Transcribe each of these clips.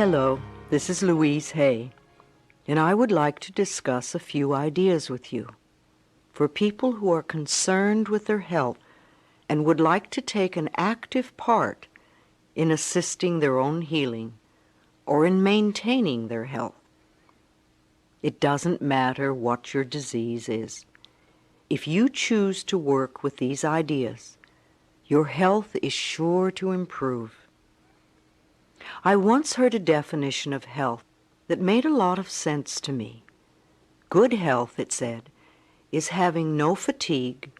Hello, this is Louise Hay, and I would like to discuss a few ideas with you. For people who are concerned with their health and would like to take an active part in assisting their own healing or in maintaining their health. It doesn't matter what your disease is. If you choose to work with these ideas, your health is sure to improve. I once heard a definition of health that made a lot of sense to me. Good health, it said, is having no fatigue,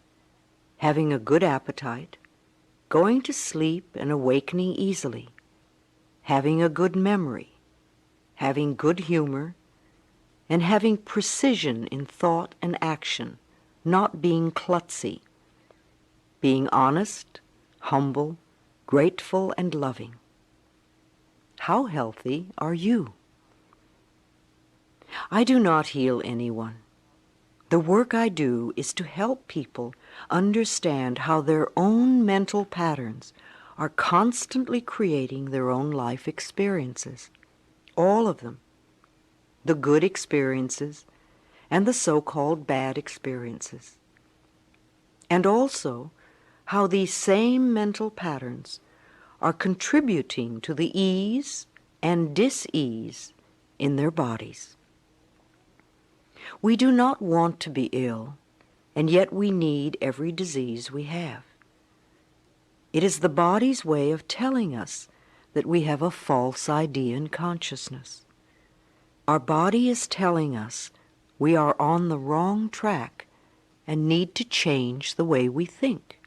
having a good appetite, going to sleep and awakening easily, having a good memory, having good humor, and having precision in thought and action, not being klutzy, being honest, humble, grateful, and loving. How healthy are you? I do not heal anyone. The work I do is to help people understand how their own mental patterns are constantly creating their own life experiences. All of them. The good experiences and the so-called bad experiences. And also how these same mental patterns are contributing to the ease and dis-ease in their bodies. We do not want to be ill, and yet we need every disease we have. It is the body's way of telling us that we have a false idea in consciousness. Our body is telling us we are on the wrong track and need to change the way we think.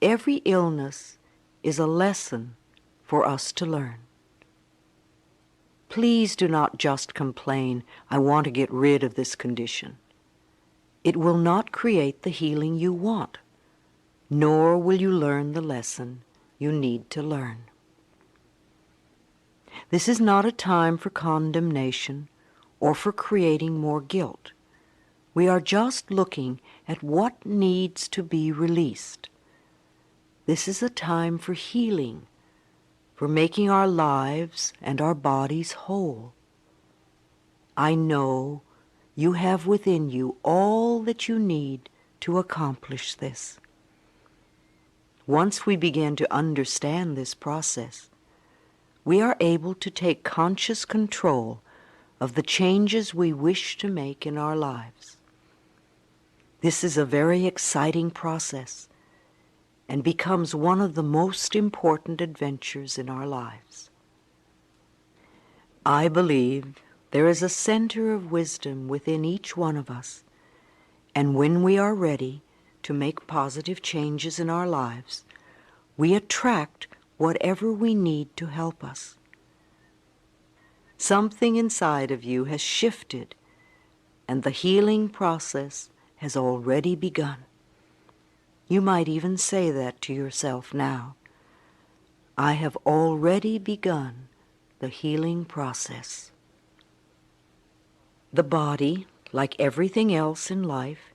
Every illness is a lesson for us to learn. Please do not just complain, I want to get rid of this condition. It will not create the healing you want, nor will you learn the lesson you need to learn. This is not a time for condemnation or for creating more guilt. We are just looking at what needs to be released. This is a time for healing, for making our lives and our bodies whole. I know you have within you all that you need to accomplish this. Once we begin to understand this process, we are able to take conscious control of the changes we wish to make in our lives. This is a very exciting process and becomes one of the most important adventures in our lives. I believe there is a center of wisdom within each one of us, and when we are ready to make positive changes in our lives, we attract whatever we need to help us. Something inside of you has shifted, and the healing process has already begun. You might even say that to yourself now. I have already begun the healing process. The body, like everything else in life,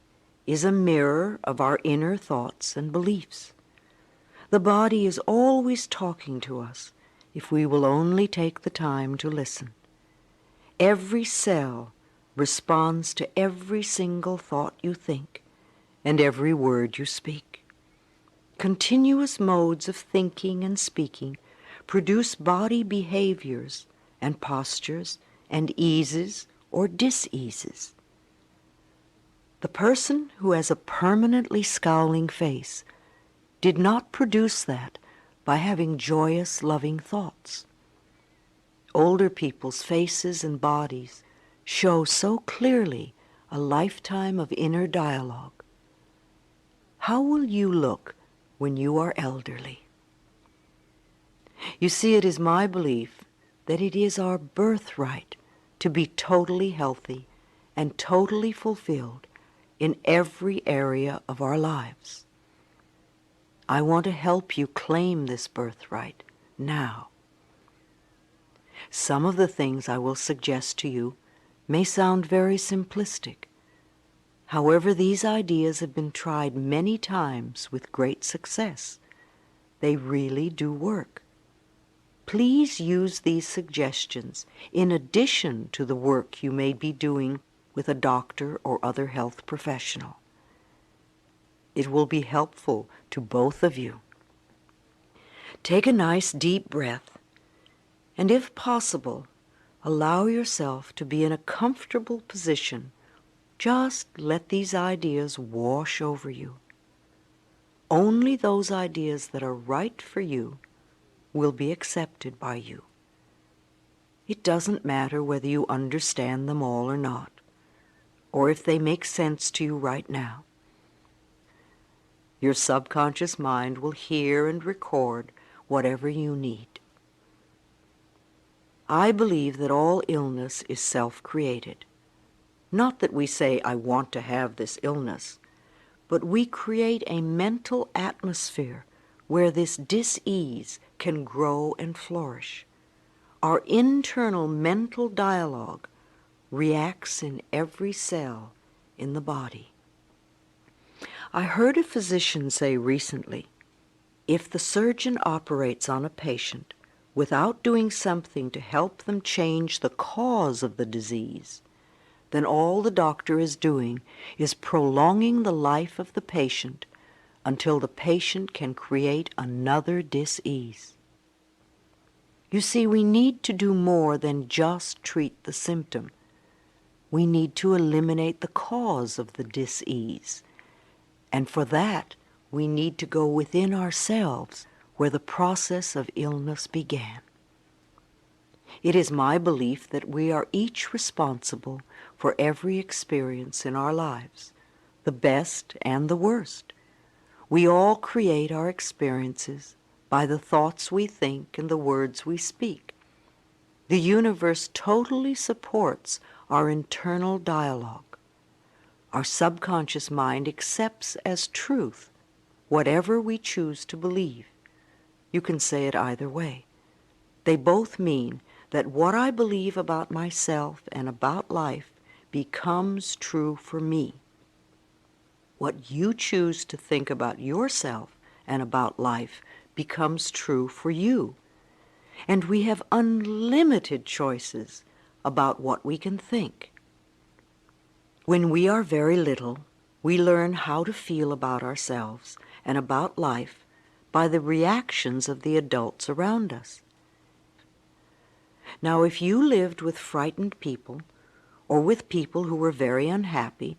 is a mirror of our inner thoughts and beliefs. The body is always talking to us if we will only take the time to listen. Every cell responds to every single thought you think and every word you speak. Continuous modes of thinking and speaking produce body behaviors and postures and eases or dis-eases. The person who has a permanently scowling face did not produce that by having joyous, loving thoughts. Older people's faces and bodies show so clearly a lifetime of inner dialogue. How will you look when you are elderly? You see, it is my belief that it is our birthright to be totally healthy and totally fulfilled in every area of our lives. I want to help you claim this birthright now. Some of the things I will suggest to you may sound very simplistic. However, these ideas have been tried many times with great success. They really do work. Please use these suggestions in addition to the work you may be doing with a doctor or other health professional. It will be helpful to both of you. Take a nice deep breath, and if possible, allow yourself to be in a comfortable position. Just let these ideas wash over you. Only those ideas that are right for you will be accepted by you. It doesn't matter whether you understand them all or not, or if they make sense to you right now. Your subconscious mind will hear and record whatever you need. I believe that all illness is self-created. Not that we say, I want to have this illness, but we create a mental atmosphere where this dis-ease can grow and flourish. Our internal mental dialogue reacts in every cell in the body. I heard a physician say recently, if the surgeon operates on a patient without doing something to help them change the cause of the disease, then all the doctor is doing is prolonging the life of the patient until the patient can create another dis-ease. You see, we need to do more than just treat the symptom. We need to eliminate the cause of the dis-ease. And for that, we need to go within ourselves where the process of illness began. It is my belief that we are each responsible for every experience in our lives, the best and the worst. We all create our experiences by the thoughts we think and the words we speak. The universe totally supports our internal dialogue. Our subconscious mind accepts as truth whatever we choose to believe. You can say it either way. They both mean that what I believe about myself and about life becomes true for me. What you choose to think about yourself and about life becomes true for you. And we have unlimited choices about what we can think. When we are very little, we learn how to feel about ourselves and about life by the reactions of the adults around us. Now, if you lived with frightened people or with people who were very unhappy,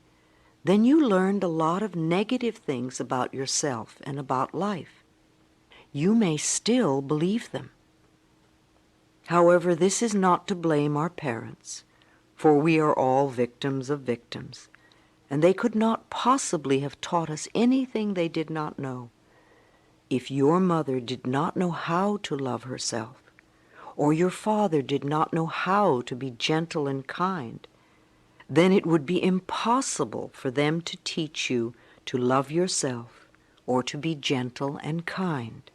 then you learned a lot of negative things about yourself and about life. You may still believe them. However, this is not to blame our parents, for we are all victims of victims, and they could not possibly have taught us anything they did not know. If your mother did not know how to love herself, or your father did not know how to be gentle and kind, then it would be impossible for them to teach you to love yourself or to be gentle and kind.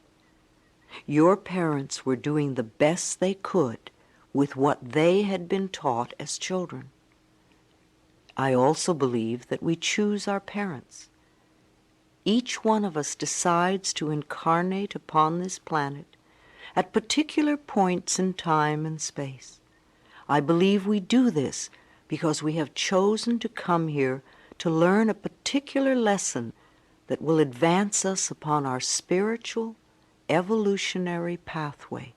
Your parents were doing the best they could with what they had been taught as children. I also believe that we choose our parents. Each one of us decides to incarnate upon this planet at particular points in time and space. I believe we do this because we have chosen to come here to learn a particular lesson that will advance us upon our spiritual, evolutionary pathway.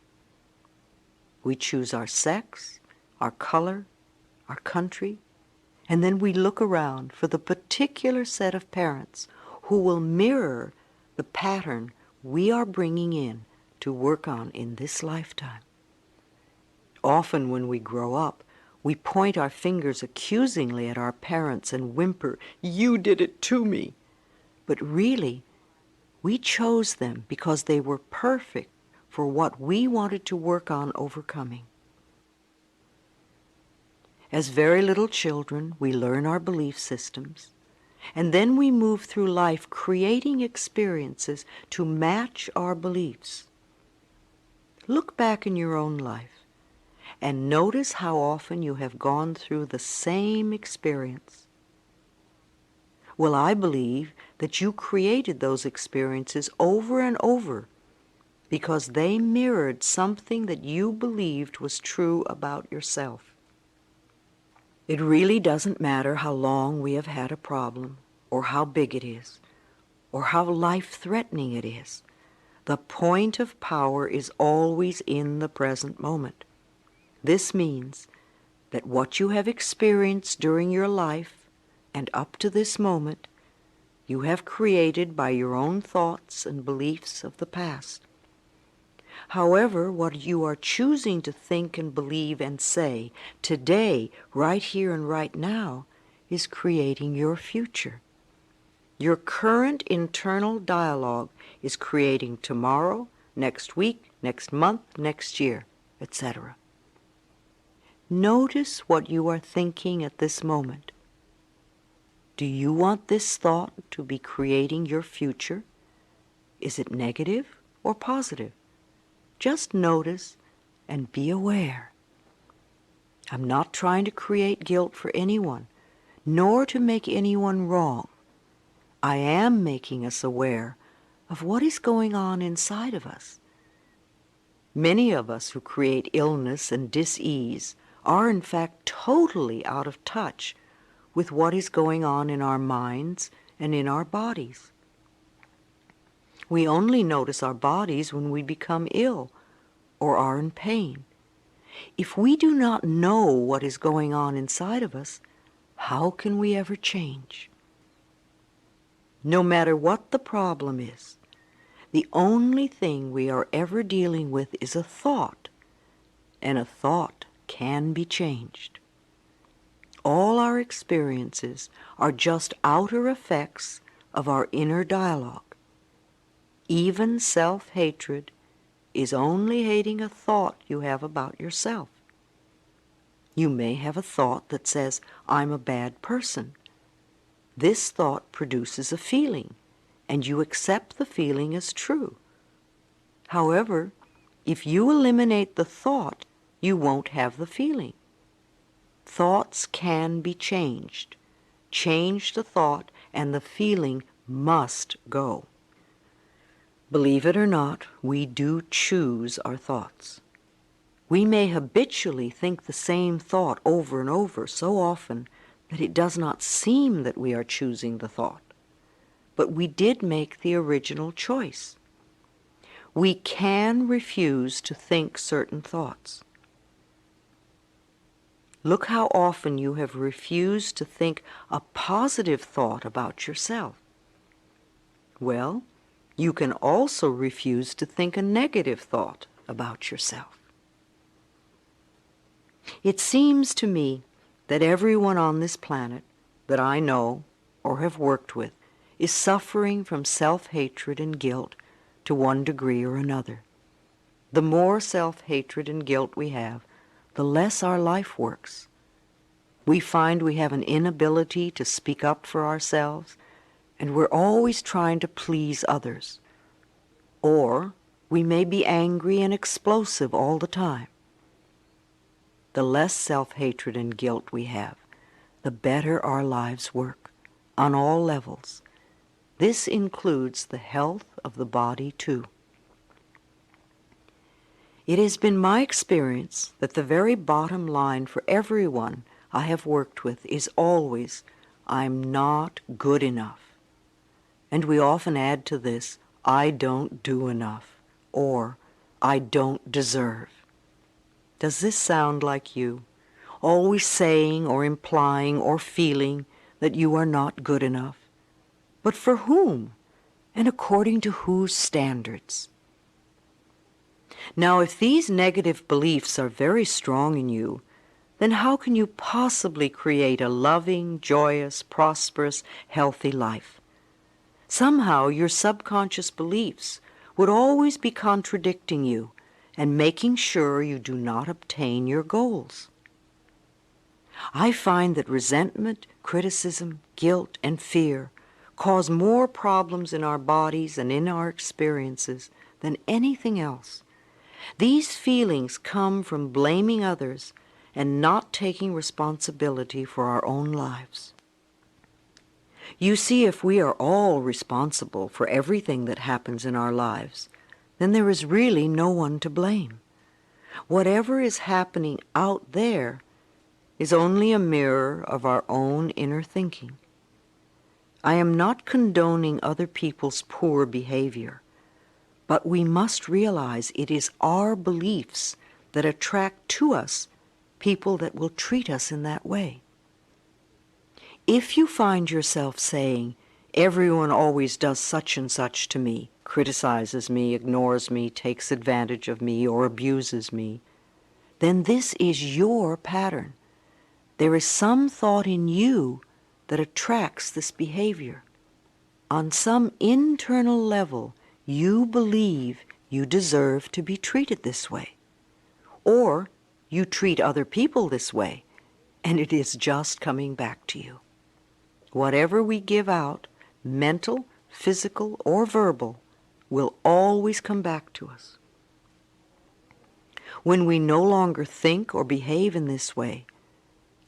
We choose our sex, our color, our country, and then we look around for the particular set of parents who will mirror the pattern we are bringing in to work on in this lifetime. Often when we grow up, we point our fingers accusingly at our parents and whimper, "You did it to me." But really, we chose them because they were perfect for what we wanted to work on overcoming. As very little children, we learn our belief systems, and then we move through life creating experiences to match our beliefs. Look back in your own life and notice how often you have gone through the same experience. Well, I believe that you created those experiences over and over because they mirrored something that you believed was true about yourself. It really doesn't matter how long we have had a problem, or how big it is, or how life-threatening it is. The point of power is always in the present moment. This means that what you have experienced during your life and up to this moment, you have created by your own thoughts and beliefs of the past. However, what you are choosing to think and believe and say today, right here and right now, is creating your future. Your current internal dialogue is creating tomorrow, next week, next month, next year, etc. Notice what you are thinking at this moment. Do you want this thought to be creating your future? Is it negative or positive? Just notice and be aware. I'm not trying to create guilt for anyone, nor to make anyone wrong. I am making us aware of what is going on inside of us. Many of us who create illness and dis-ease are in fact totally out of touch with what is going on in our minds and in our bodies. We only notice our bodies when we become ill or are in pain. If we do not know what is going on inside of us, how can we ever change? No matter what the problem is, the only thing we are ever dealing with is a thought, and a thought can be changed. All our experiences are just outer effects of our inner dialogue. Even self-hatred is only hating a thought you have about yourself. You may have a thought that says, "I'm a bad person." This thought produces a feeling, and you accept the feeling as true. However, if you eliminate the thought, you won't have the feeling. Thoughts can be changed. Change the thought, and the feeling must go. Believe it or not, we do choose our thoughts. We may habitually think the same thought over and over so often that it does not seem that we are choosing the thought. But we did make the original choice. We can refuse to think certain thoughts. Look how often you have refused to think a positive thought about yourself. Well, you can also refuse to think a negative thought about yourself. It seems to me that everyone on this planet that I know or have worked with is suffering from self-hatred and guilt to one degree or another. The more self-hatred and guilt we have, the less our life works. We find we have an inability to speak up for ourselves, and we're always trying to please others. Or we may be angry and explosive all the time. The less self-hatred and guilt we have, the better our lives work, on all levels. This includes the health of the body, too. It has been my experience that the very bottom line for everyone I have worked with is always, "I'm not good enough." And we often add to this, "I don't do enough," or "I don't deserve." Does this sound like you? Always saying or implying or feeling that you are not good enough? But for whom? And according to whose standards? Now, if these negative beliefs are very strong in you, then how can you possibly create a loving, joyous, prosperous, healthy life? Somehow your subconscious beliefs would always be contradicting you and making sure you do not obtain your goals. I find that resentment, criticism, guilt, and fear cause more problems in our bodies and in our experiences than anything else. These feelings come from blaming others and not taking responsibility for our own lives. You see, if we are all responsible for everything that happens in our lives, then there is really no one to blame. Whatever is happening out there is only a mirror of our own inner thinking. I am not condoning other people's poor behavior, but we must realize it is our beliefs that attract to us people that will treat us in that way. If you find yourself saying, everyone always does such and such to me, criticizes me, ignores me, takes advantage of me, or abuses me, then this is your pattern. There is some thought in you that attracts this behavior. On some internal level, you believe you deserve to be treated this way. Or you treat other people this way, and it is just coming back to you. Whatever we give out, mental, physical, or verbal, will always come back to us. When we no longer think or behave in this way,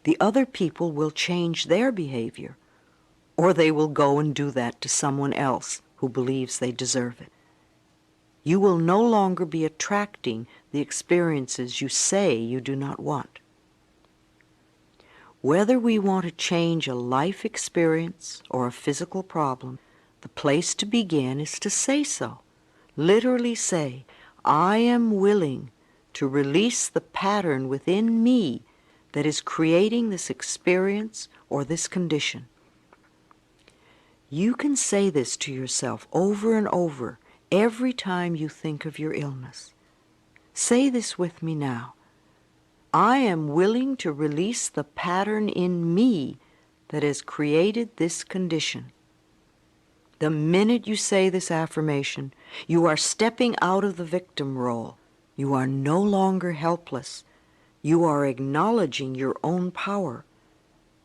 the other people will change their behavior, or they will go and do that to someone else who believes they deserve it. You will no longer be attracting the experiences you say you do not want. Whether we want to change a life experience or a physical problem, the place to begin is to say so. Literally say, I am willing to release the pattern within me that is creating this experience or this condition. You can say this to yourself over and over every time you think of your illness. Say this with me now. I am willing to release the pattern in me that has created this condition. The minute you say this affirmation, you are stepping out of the victim role. You are no longer helpless. You are acknowledging your own power.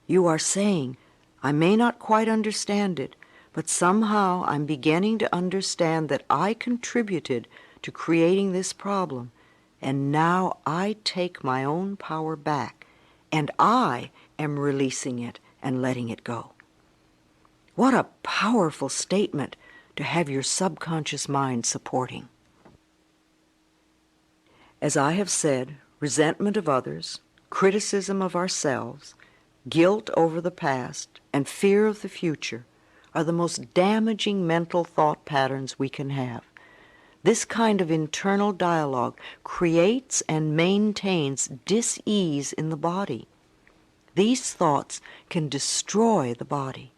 You are saying, I may not quite understand it, but somehow I'm beginning to understand that I contributed to creating this problem, and now I take my own power back, and I am releasing it and letting it go. What a powerful statement to have your subconscious mind supporting. As I have said, resentment of others, criticism of ourselves, guilt over the past, and fear of the future are the most damaging mental thought patterns we can have. This kind of internal dialogue creates and maintains dis-ease in the body. These thoughts can destroy the body.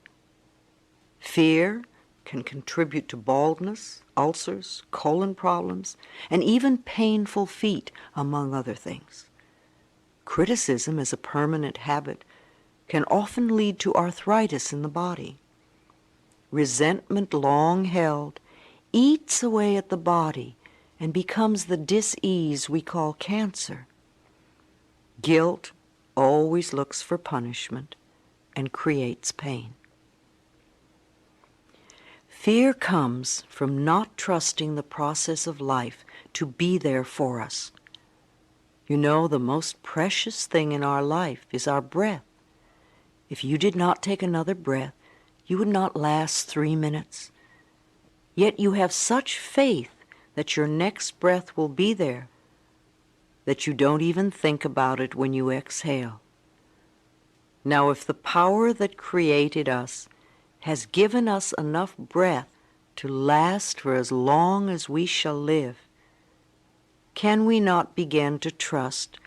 Fear can contribute to baldness, ulcers, colon problems, and even painful feet, among other things. Criticism as a permanent habit can often lead to arthritis in the body. Resentment long held eats away at the body and becomes the dis-ease we call cancer. Guilt always looks for punishment and creates pain. Fear comes from not trusting the process of life to be there for us. You know, the most precious thing in our life is our breath. If you did not take another breath, you would not last 3 minutes. Yet you have such faith that your next breath will be there that you don't even think about it when you exhale. Now, if the power that created us has given us enough breath to last for as long as we shall live, can we not begin to trust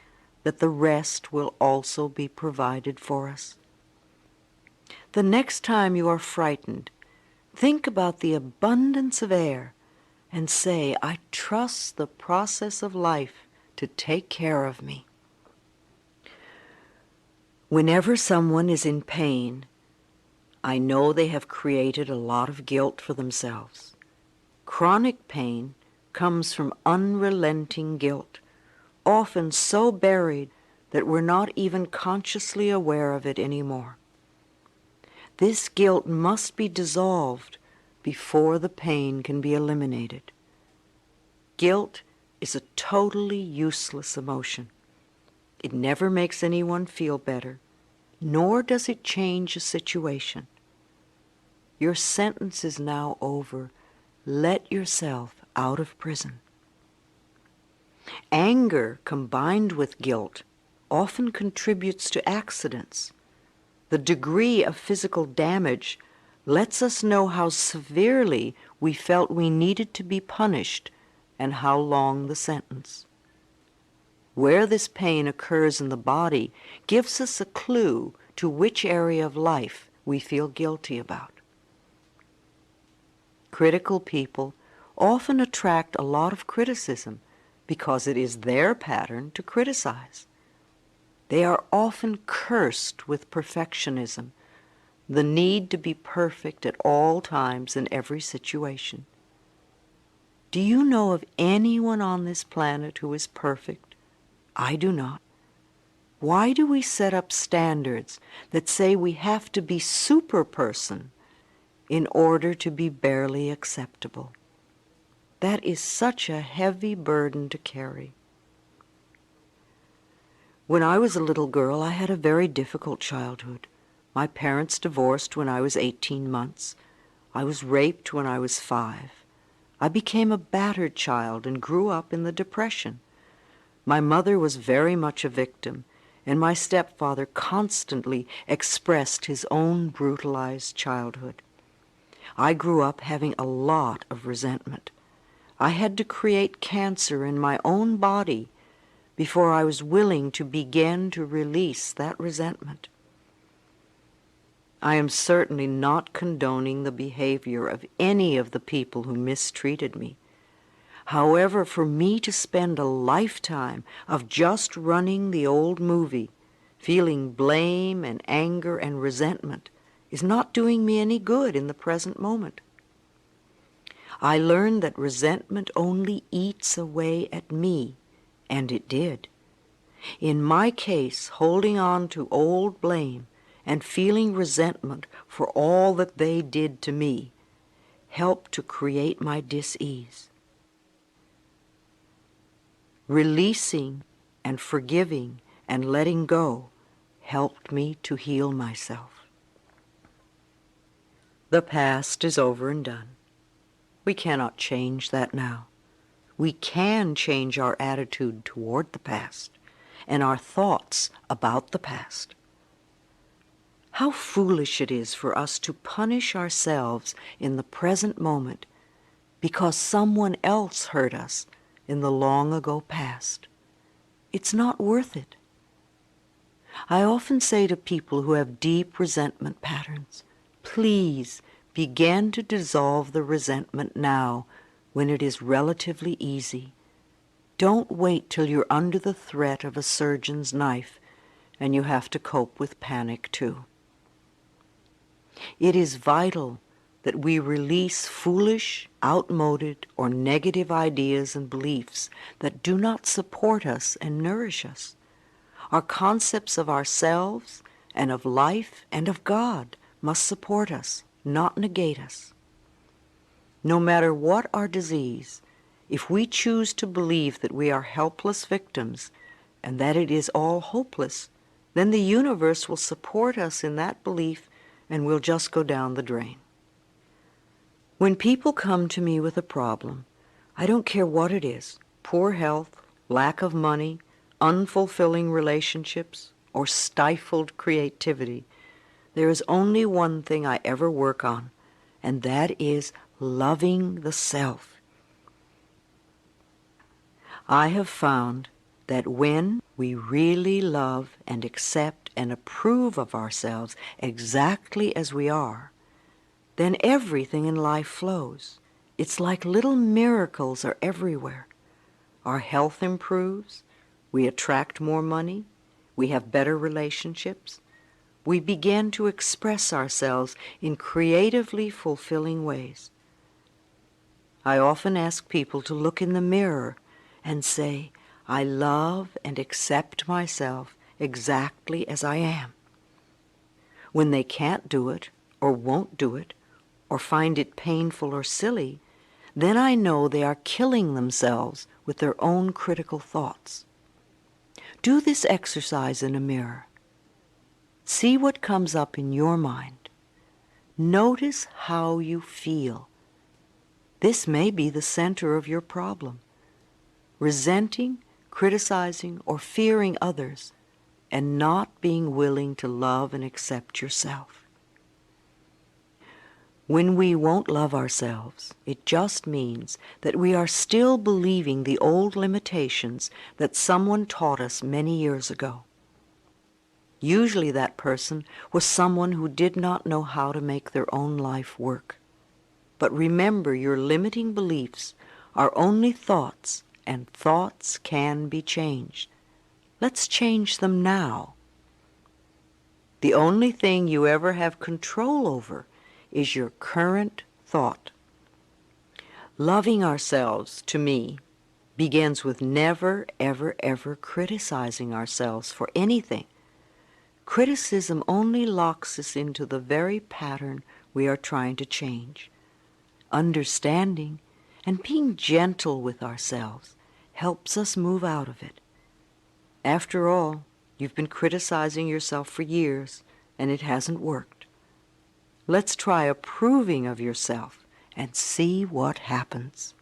that the rest will also be provided for us? The next time you are frightened, think about the abundance of air and say, I trust the process of life to take care of me. Whenever someone is in pain, I know they have created a lot of guilt for themselves. Chronic pain comes from unrelenting guilt, often so buried that we're not even consciously aware of it anymore. This guilt must be dissolved before the pain can be eliminated. Guilt is a totally useless emotion. It never makes anyone feel better, nor does it change a situation. Your sentence is now over. Let yourself out of prison. Anger combined with guilt often contributes to accidents. The degree of physical damage lets us know how severely we felt we needed to be punished and how long the sentence. Where this pain occurs in the body gives us a clue to which area of life we feel guilty about. Critical people often attract a lot of criticism because it is their pattern to criticize. They are often cursed with perfectionism, the need to be perfect at all times in every situation. Do you know of anyone on this planet who is perfect? I do not. Why do we set up standards that say we have to be super person in order to be barely acceptable? That is such a heavy burden to carry. When I was a little girl, I had a very difficult childhood. My parents divorced when I was 18 months. I was raped when I was 5. I became a battered child and grew up in the Depression. My mother was very much a victim, and my stepfather constantly expressed his own brutalized childhood. I grew up having a lot of resentment. I had to create cancer in my own body before I was willing to begin to release that resentment. I am certainly not condoning the behavior of any of the people who mistreated me. However, for me to spend a lifetime of just running the old movie, feeling blame and anger and resentment, is not doing me any good in the present moment. I learned that resentment only eats away at me, and it did. In my case, holding on to old blame and feeling resentment for all that they did to me helped to create my dis-ease. Releasing and forgiving and letting go helped me to heal myself. The past is over and done. We cannot change that now. We can change our attitude toward the past and our thoughts about the past. How foolish it is for us to punish ourselves in the present moment because someone else hurt us in the long ago past. It's not worth it. I often say to people who have deep resentment patterns, please begin to dissolve the resentment now when it is relatively easy. Don't wait till you're under the threat of a surgeon's knife and you have to cope with panic too. It is vital that we release foolish, outmoded, or negative ideas and beliefs that do not support us and nourish us. Our concepts of ourselves and of life and of God must support us, not negate us. No matter what our disease, if we choose to believe that we are helpless victims and that it is all hopeless, then the universe will support us in that belief and we'll just go down the drain. When people come to me with a problem, I don't care what it is, poor health, lack of money, unfulfilling relationships, or stifled creativity, there is only one thing I ever work on, and that is loving the self. I have found that when we really love and accept and approve of ourselves exactly as we are, then everything in life flows. It's like little miracles are everywhere. Our health improves, we attract more money, we have better relationships, we begin to express ourselves in creatively fulfilling ways. I often ask people to look in the mirror and say, I love and accept myself exactly as I am. When they can't do it, or won't do it, or find it painful or silly, then I know they are killing themselves with their own critical thoughts. Do this exercise in a mirror. See what comes up in your mind. Notice how you feel. This may be the center of your problem. Resenting, criticizing, or fearing others, and not being willing to love and accept yourself. When we won't love ourselves, it just means that we are still believing the old limitations that someone taught us many years ago. Usually that person was someone who did not know how to make their own life work. But remember, your limiting beliefs are only thoughts, and thoughts can be changed. Let's change them now. The only thing you ever have control over is your current thought. Loving ourselves, to me, begins with never, ever, ever criticizing ourselves for anything. Criticism only locks us into the very pattern we are trying to change. Understanding and being gentle with ourselves helps us move out of it. After all, you've been criticizing yourself for years, and it hasn't worked. Let's try approving of yourself and see what happens.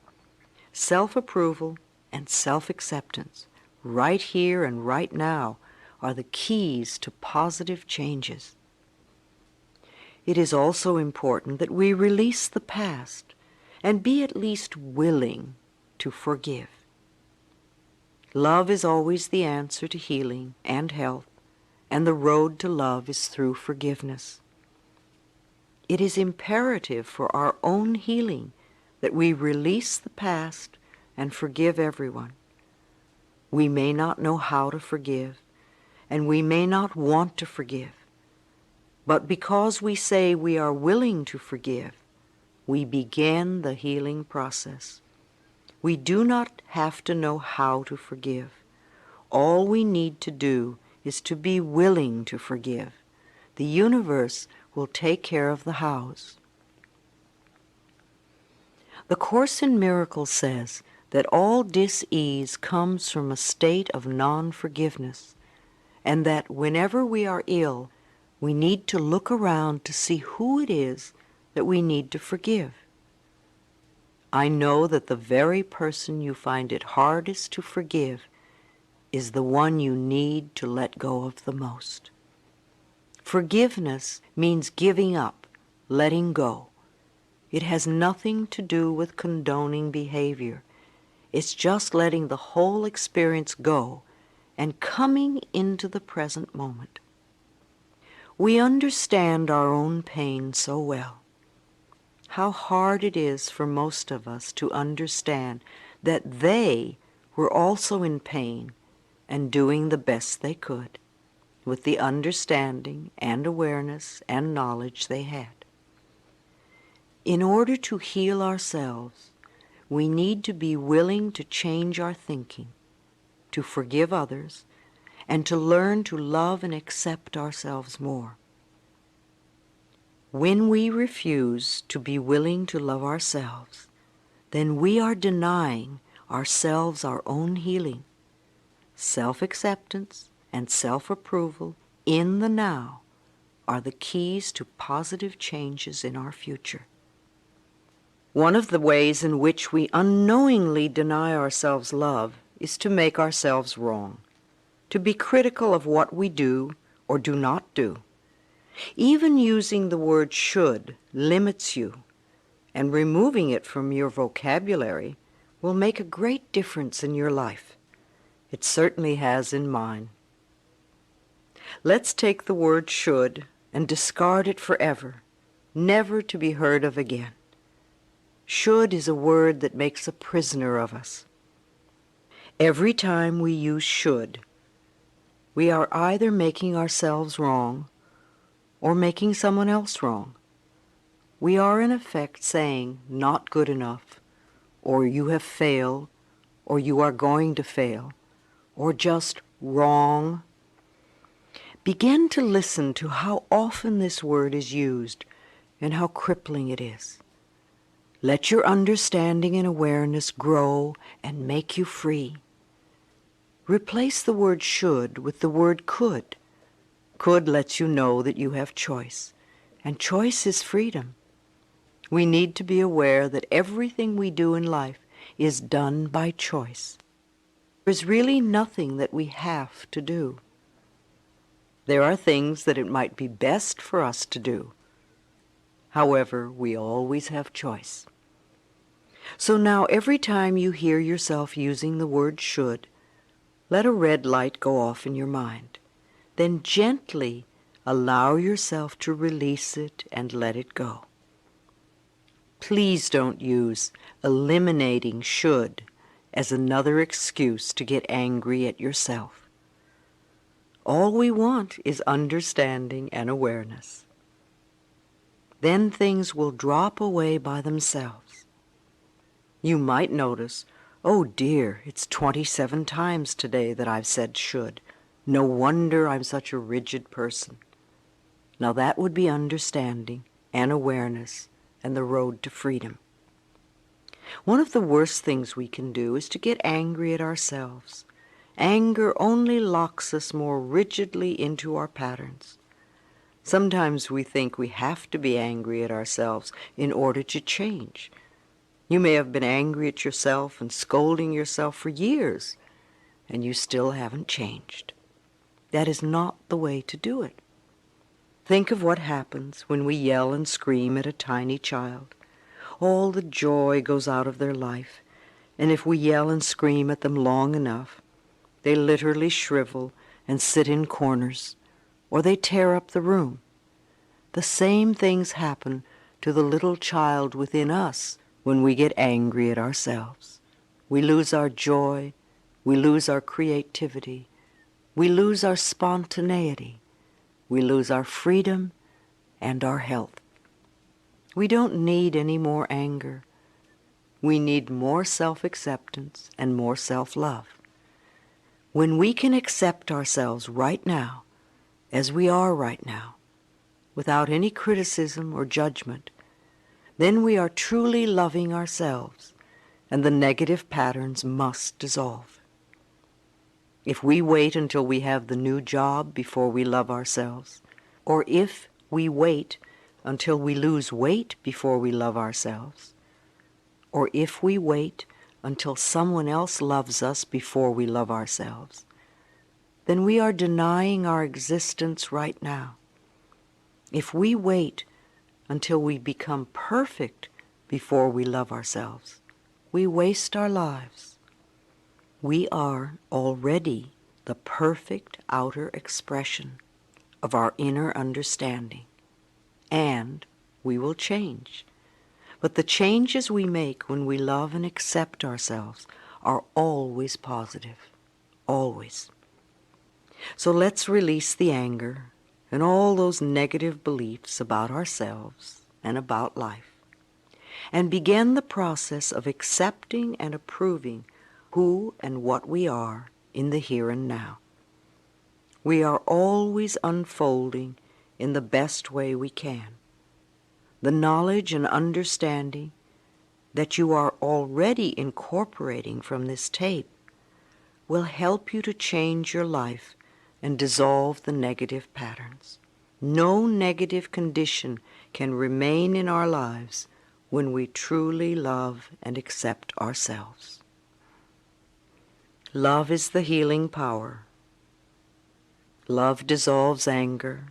Self-approval and self-acceptance, right here and right now, are the keys to positive changes. It is also important that we release the past and be at least willing to forgive. Love is always the answer to healing and health, and the road to love is through forgiveness. It is imperative for our own healing that we release the past and forgive everyone. We may not know how to forgive, and we may not want to forgive. But because we say we are willing to forgive, we begin the healing process. We do not have to know how to forgive. All we need to do is to be willing to forgive. The universe will take care of the hows. The Course in Miracles says that all dis-ease comes from a state of non-forgiveness, and that whenever we are ill, we need to look around to see who it is that we need to forgive. I know that the very person you find it hardest to forgive is the one you need to let go of the most. Forgiveness means giving up, letting go. It has nothing to do with condoning behavior. It's just letting the whole experience go and coming into the present moment. We understand our own pain so well. How hard it is for most of us to understand that they were also in pain and doing the best they could with the understanding and awareness and knowledge they had. In order to heal ourselves, we need to be willing to change our thinking, to forgive others, and to learn to love and accept ourselves more. When we refuse to be willing to love ourselves, then we are denying ourselves our own healing. Self-acceptance and self-approval in the now are the keys to positive changes in our future. One of the ways in which we unknowingly deny ourselves love is to make ourselves wrong, to be critical of what we do or do not do. Even using the word should limits you, and removing it from your vocabulary will make a great difference in your life. It certainly has in mine. Let's take the word should and discard it forever, never to be heard of again. Should is a word that makes a prisoner of us. Every time we use should, we are either making ourselves wrong or making someone else wrong. We are in effect saying not good enough, or you have failed, or you are going to fail, or just wrong. Begin to listen to how often this word is used and how crippling it is. Let your understanding and awareness grow and make you free. Replace the word should with the word could. Could lets you know that you have choice, and choice is freedom. We need to be aware that everything we do in life is done by choice. There's really nothing that we have to do. There are things that it might be best for us to do. However, we always have choice. So now every time you hear yourself using the word should, let a red light go off in your mind. Then gently allow yourself to release it and let it go. Please don't use eliminating should as another excuse to get angry at yourself. All we want is understanding and awareness. Then things will drop away by themselves. You might notice, oh dear, it's 27 times today that I've said should. No wonder I'm such a rigid person. Now that would be understanding and awareness and the road to freedom. One of the worst things we can do is to get angry at ourselves. Anger only locks us more rigidly into our patterns. Sometimes we think we have to be angry at ourselves in order to change. You may have been angry at yourself and scolding yourself for years, and you still haven't changed. That is not the way to do it. Think of what happens when we yell and scream at a tiny child. All the joy goes out of their life, and if we yell and scream at them long enough, they literally shrivel and sit in corners, or they tear up the room. The same things happen to the little child within us when we get angry at ourselves. We lose our joy, we lose our creativity, we lose our spontaneity, we lose our freedom and our health. We don't need any more anger. We need more self-acceptance and more self-love. When we can accept ourselves right now, as we are right now, without any criticism or judgment, then we are truly loving ourselves, and the negative patterns must dissolve. If we wait until we have the new job before we love ourselves, or if we wait until we lose weight before we love ourselves, or if we wait until someone else loves us before we love ourselves, then we are denying our existence right now. If we wait until we become perfect before we love ourselves, we waste our lives. We are already the perfect outer expression of our inner understanding, and we will change. But the changes we make when we love and accept ourselves are always positive, always. So let's release the anger and all those negative beliefs about ourselves and about life, and begin the process of accepting and approving who and what we are in the here and now. We are always unfolding in the best way we can. The knowledge and understanding that you are already incorporating from this tape will help you to change your life and dissolve the negative patterns. No negative condition can remain in our lives when we truly love and accept ourselves. Love is the healing power. Love dissolves anger.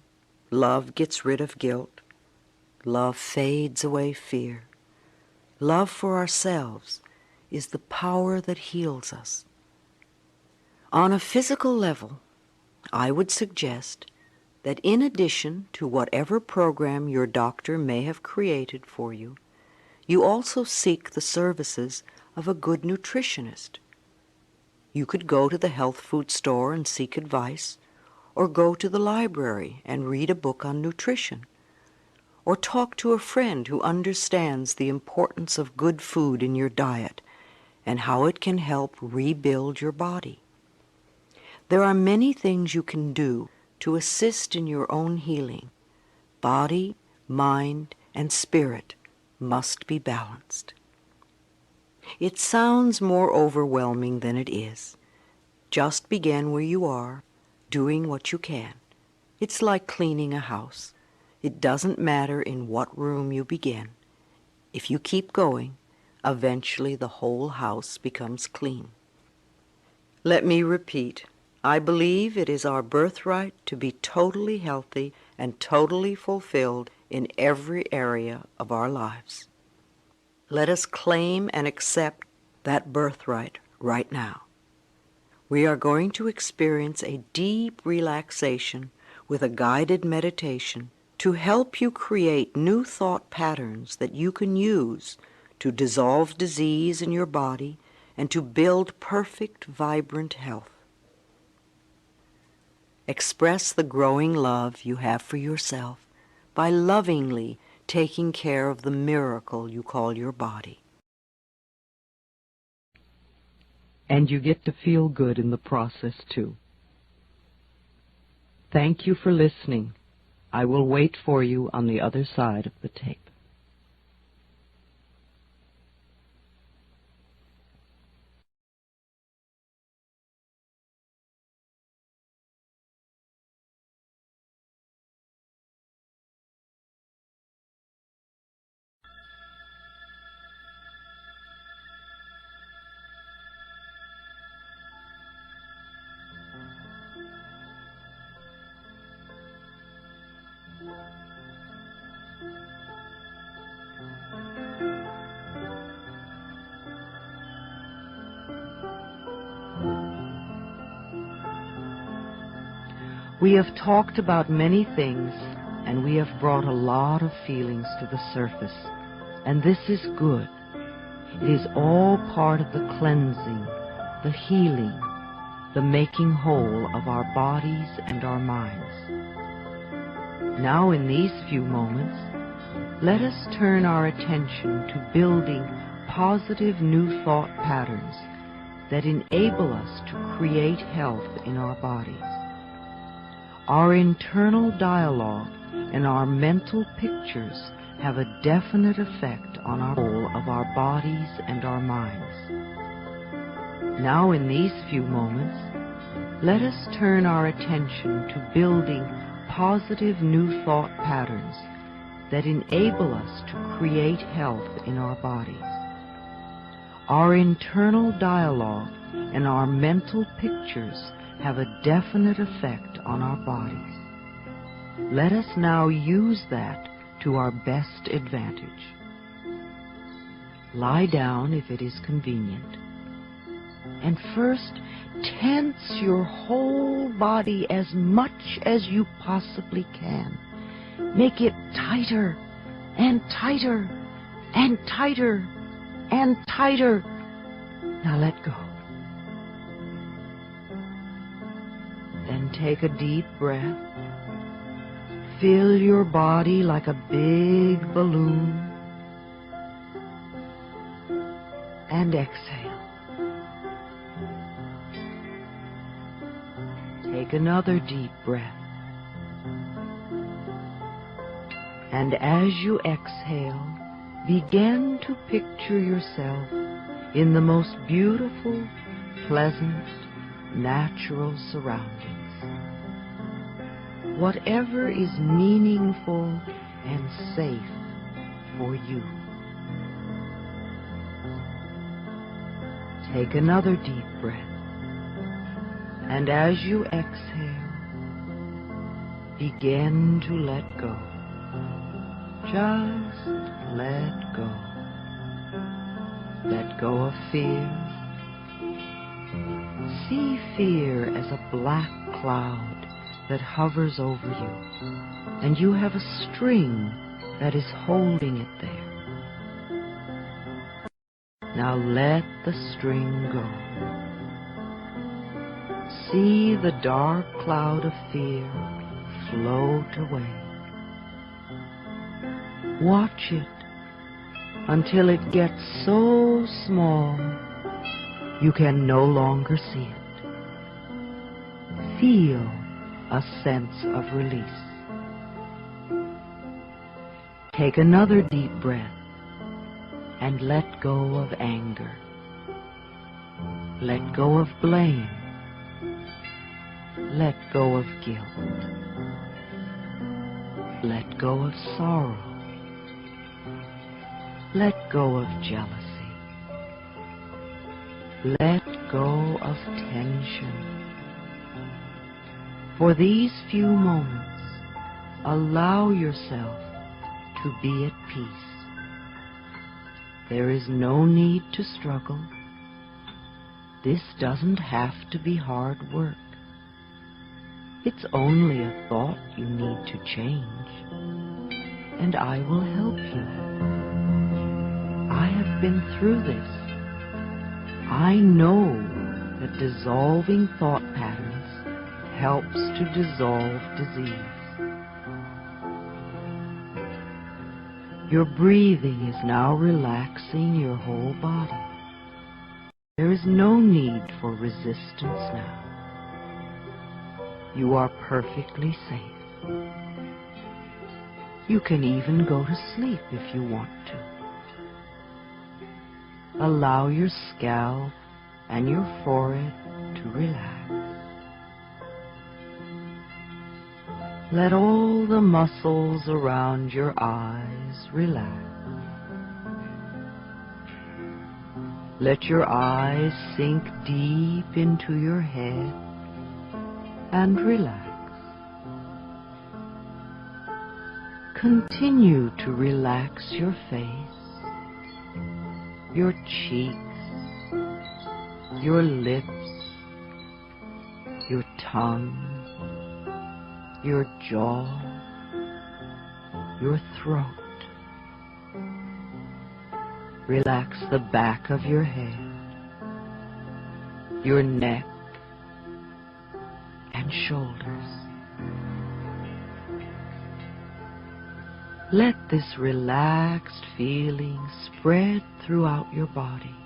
Love gets rid of guilt. Love fades away fear. Love for ourselves is the power that heals us. On a physical level, I would suggest that in addition to whatever program your doctor may have created for you, you also seek the services of a good nutritionist. You could go to the health food store and seek advice, or go to the library and read a book on nutrition, or talk to a friend who understands the importance of good food in your diet and how it can help rebuild your body. There are many things you can do to assist in your own healing. Body, mind, and spirit must be balanced. It sounds more overwhelming than it is. Just begin where you are, doing what you can. It's like cleaning a house. It doesn't matter in what room you begin. If you keep going, eventually the whole house becomes clean. Let me repeat, I believe it is our birthright to be totally healthy and totally fulfilled in every area of our lives. Let us claim and accept that birthright right now. We are going to experience a deep relaxation with a guided meditation to help you create new thought patterns that you can use to dissolve disease in your body and to build perfect, vibrant health. Express the growing love you have for yourself by lovingly taking care of the miracle you call your body. And you get to feel good in the process, too. Thank you for listening. I will wait for you on the other side of the tape. We have talked about many things, and we have brought a lot of feelings to the surface, and this is good. It is all part of the cleansing, the healing, the making whole of our bodies and our minds. Now, in these few moments, let us turn our attention to building positive new thought patterns that enable us to create health in our bodies. Our internal dialogue and our mental pictures have a definite effect on our whole of our bodies and our minds. Now, in these few moments, let us turn our attention to building positive new thought patterns that enable us to create health in our bodies. Our internal dialogue and our mental pictures have a definite effect on our bodies. Let us now use that to our best advantage. Lie down if it is convenient, and first tense your whole body as much as you possibly can. Make it tighter and tighter and tighter and tighter. Now let go. Then take a deep breath. Fill your body like a big balloon. And exhale. Take another deep breath. And as you exhale, begin to picture yourself in the most beautiful, pleasant, natural surroundings. Whatever is meaningful and safe for you. Take another deep breath. And as you exhale, begin to let go. Just let go. Let go of fear. See fear as a black cloud that hovers over you, and you have a string that is holding it there. Now let the string go. See the dark cloud of fear float away. Watch it until it gets so small you can no longer see it. Feel a sense of release. Take another deep breath and let go of anger. Let go of blame. Let go of guilt. Let go of sorrow. Let go of jealousy. Let go of tension. For these few moments, allow yourself to be at peace. There is no need to struggle. This doesn't have to be hard work. It's only a thought you need to change, and I will help you. I have been through this. I know that dissolving thought patterns helps to dissolve disease. Your breathing is now relaxing your whole body. There is no need for resistance now. You are perfectly safe. You can even go to sleep if you want to. Allow your scalp and your forehead to relax. Let all the muscles around your eyes relax. Let your eyes sink deep into your head and relax. Continue to relax your face, your cheeks, your lips, your tongue, your jaw, your throat. Relax the back of your head, your neck, and shoulders. Let this relaxed feeling spread throughout your body,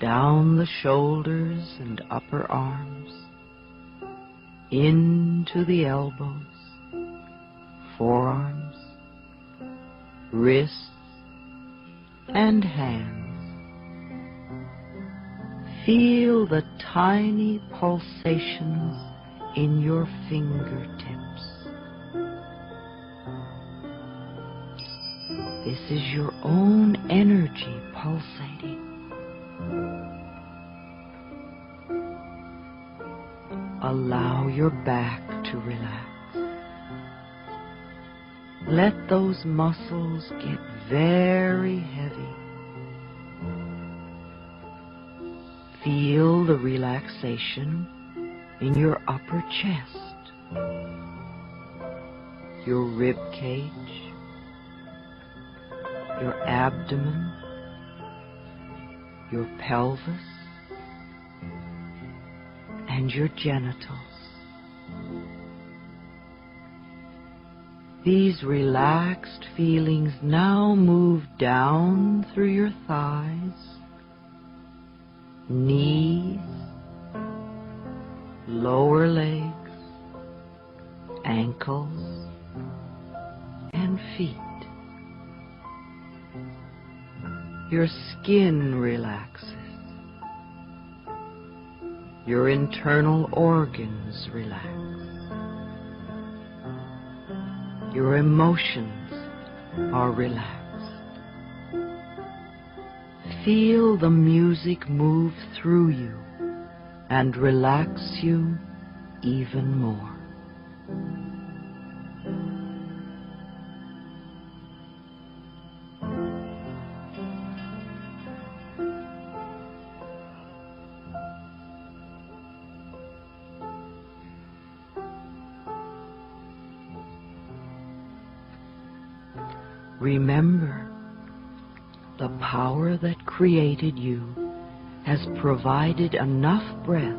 down the shoulders and upper arms, into the elbows, forearms, wrists, and hands. Feel the tiny pulsations in your fingertips. This is your own energy pulsating. Allow your back to relax. Let those muscles get very heavy. Feel the relaxation in your upper chest, your rib cage, your abdomen, your pelvis, and your genitals. These relaxed feelings now move down through your thighs, knees, lower legs, ankles, and feet. Your skin relaxes. Your internal organs relax. Your emotions are relaxed. Feel the music move through you and relax you even more. Remember, the power that created you has provided enough breath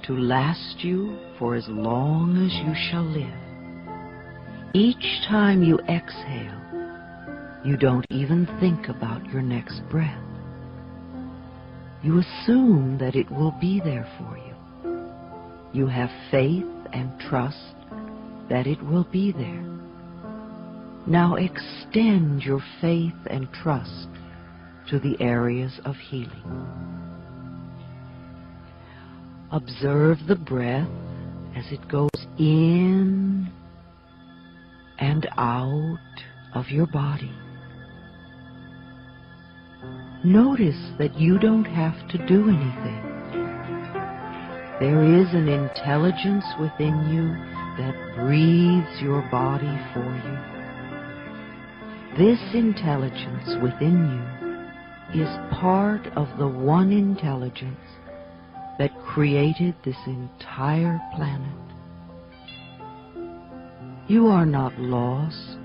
to last you for as long as you shall live. Each time you exhale, you don't even think about your next breath. You assume that it will be there for you. You have faith and trust that it will be there. Now extend your faith and trust to the areas of healing. Observe the breath as it goes in and out of your body. Notice that you don't have to do anything. There is an intelligence within you that breathes your body for you. This intelligence within you is part of the one intelligence that created this entire planet. You are not lost,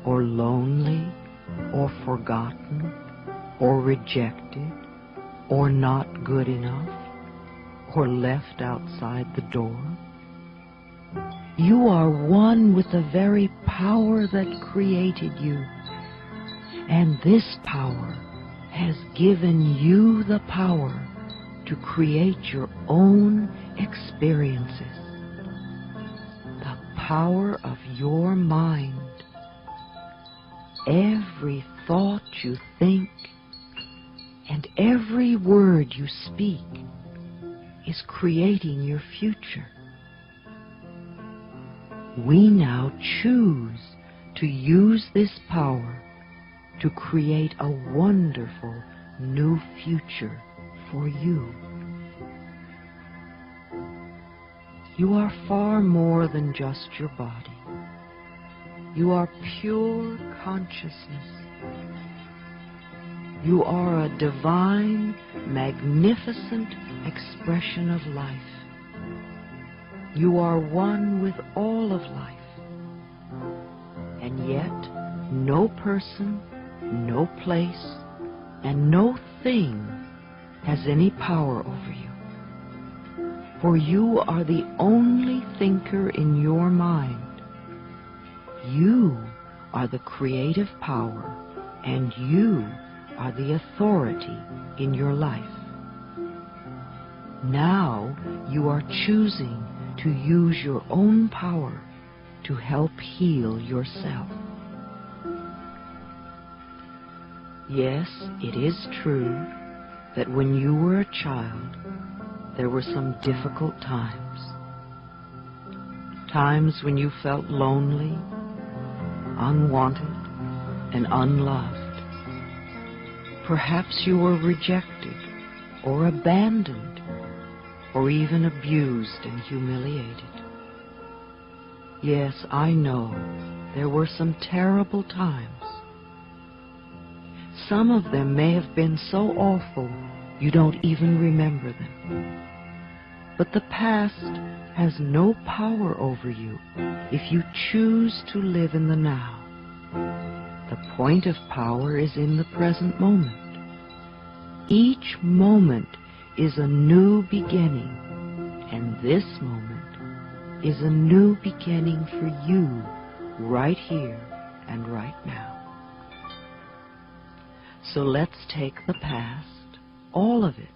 or lonely, or forgotten, or rejected, or not good enough, or left outside the door. You are one with the very power that created you, and this power has given you the power to create your own experiences. The power of your mind. Every thought you think and every word you speak is creating your future. We now choose to use this power to create a wonderful new future for you. You are far more than just your body. You are pure consciousness. You are a divine, magnificent expression of life. You are one with all of life. And yet, no person, no place, and no thing has any power over you. For you are the only thinker in your mind. You are the creative power, and you are the authority in your life. Now you are choosing to use your own power to help heal yourself. Yes, it is true that when you were a child, there were some difficult times. Times when you felt lonely, unwanted, and unloved. Perhaps you were rejected, or abandoned, or even abused and humiliated. Yes, I know there were some terrible times. Some of them may have been so awful you don't even remember them. But the past has no power over you if you choose to live in the now. The point of power is in the present moment. Each moment is a new beginning, and this moment is a new beginning for you right here and right now. So let's take the past, all of it,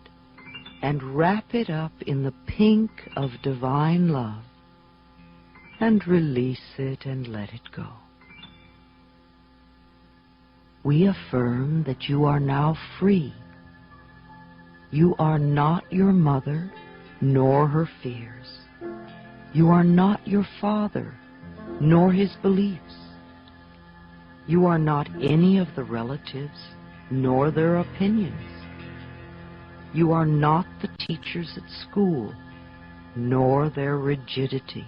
and wrap it up in the pink of divine love, and release it and let it go. We affirm that you are now free. You are not your mother, nor her fears. You are not your father, nor his beliefs. You are not any of the relatives, nor their opinions. You are not the teachers at school, nor their rigidity.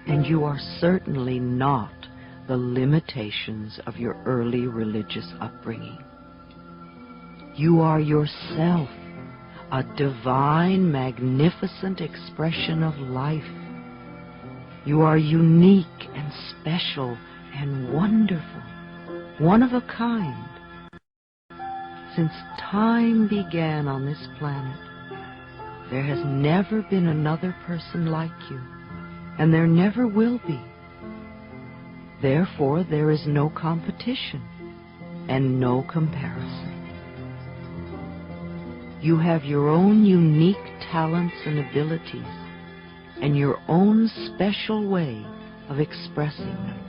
And you are certainly not the limitations of your early religious upbringing. You are yourself, a divine, magnificent expression of life. You are unique and special and wonderful, one of a kind. Since time began on this planet, there has never been another person like you, and there never will be. Therefore, there is no competition and no comparison. You have your own unique talents and abilities, and your own special way of expressing them.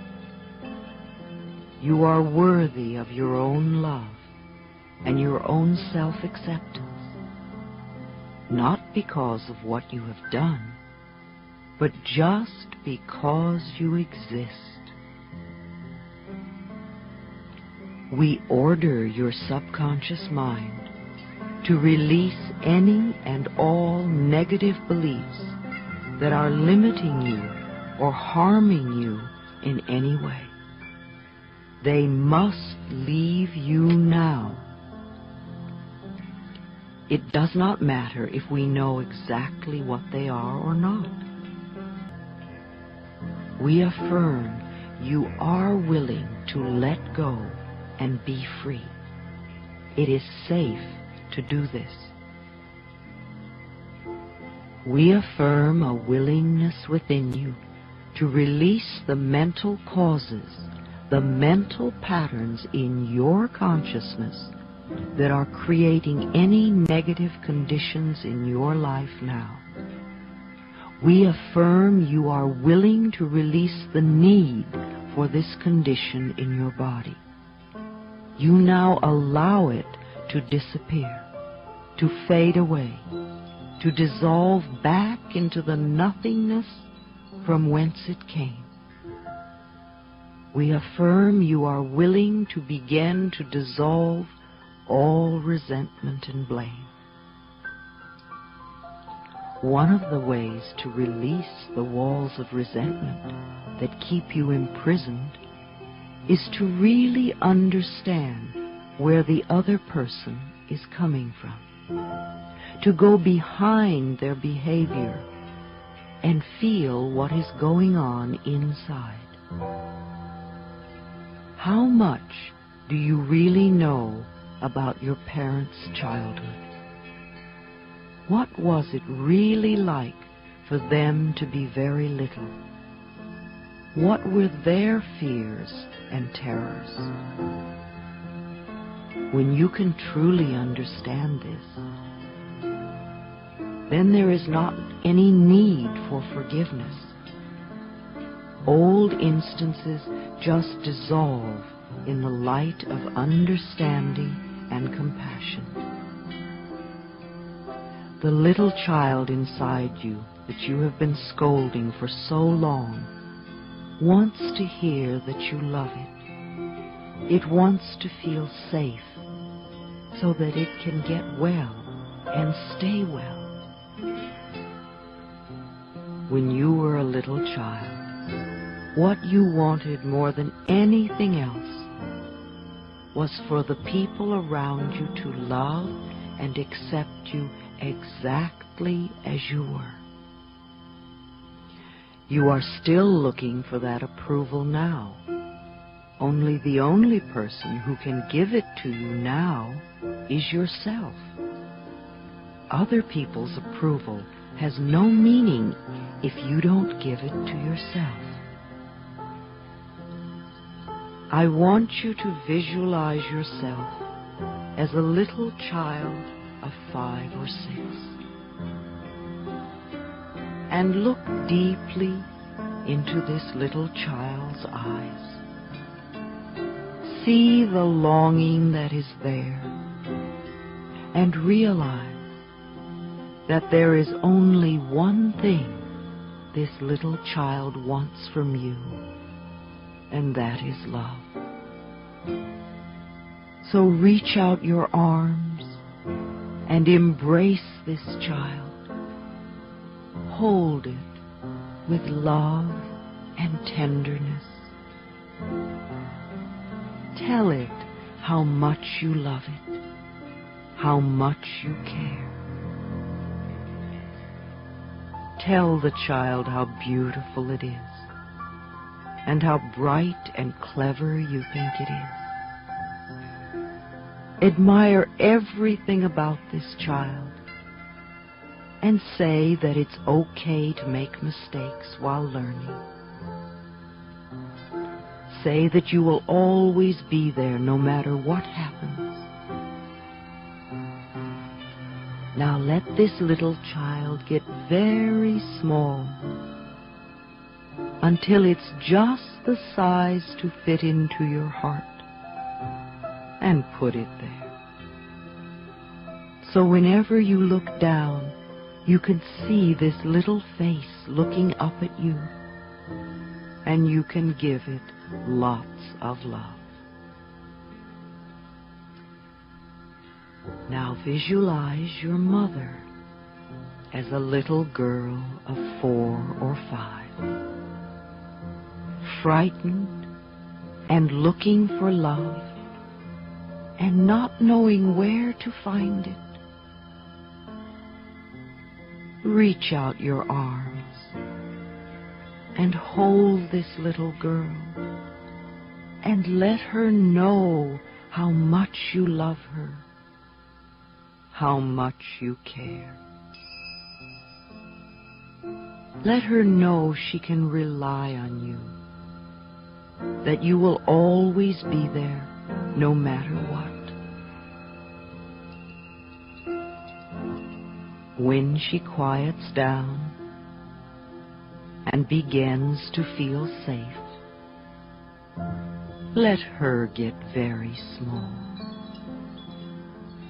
You are worthy of your own love and your own self-acceptance, not because of what you have done, but just because you exist. We order your subconscious mind to release any and all negative beliefs that are limiting you or harming you in any way. They must leave you now. It does not matter if we know exactly what they are or not. We affirm you are willing to let go and be free. It is safe to do this. We affirm a willingness within you to release the mental causes, the mental patterns in your consciousness that are creating any negative conditions in your life now. We affirm you are willing to release the need for this condition in your body. You now allow it to disappear, to fade away, to dissolve back into the nothingness from whence it came. We affirm you are willing to begin to dissolve all resentment and blame. One of the ways to release the walls of resentment that keep you imprisoned is to really understand where the other person is coming from, to go behind their behavior and feel what is going on inside. How much do you really know about your parents' childhood? What was it really like for them to be very little? What were their fears and terrors? When you can truly understand this, then there is not any need for forgiveness. Old instances just dissolve in the light of understanding and compassion. The little child inside you that you have been scolding for so long wants to hear that you love it. It wants to feel safe so that it can get well and stay well. When you were a little child, what you wanted more than anything else was for the people around you to love and accept you exactly as you were. You are still looking for that approval now. Only the only person who can give it to you now is yourself. Other people's approval has no meaning if you don't give it to yourself. I want you to visualize yourself as a little child of 5 or 6. And look deeply into this little child's eyes. See the longing that is there, and realize that there is only one thing this little child wants from you, and that is love. So reach out your arms and embrace this child. Hold it with love and tenderness. Tell it how much you love it, how much you care. Tell the child how beautiful it is, and how bright and clever you think it is. Admire everything about this child, and say that it's okay to make mistakes while learning. Say that you will always be there no matter what happens. Now let this little child get very small until it's just the size to fit into your heart, and put it there. So whenever you look down, you can see this little face looking up at you, and you can give it lots of love. Now visualize your mother as a little girl of 4 or 5, frightened and looking for love and not knowing where to find it. Reach out your arms and hold this little girl and let her know how much you love her, how much you care. Let her know she can rely on you, that you will always be there no matter what. When she quiets down and begins to feel safe, let her get very small,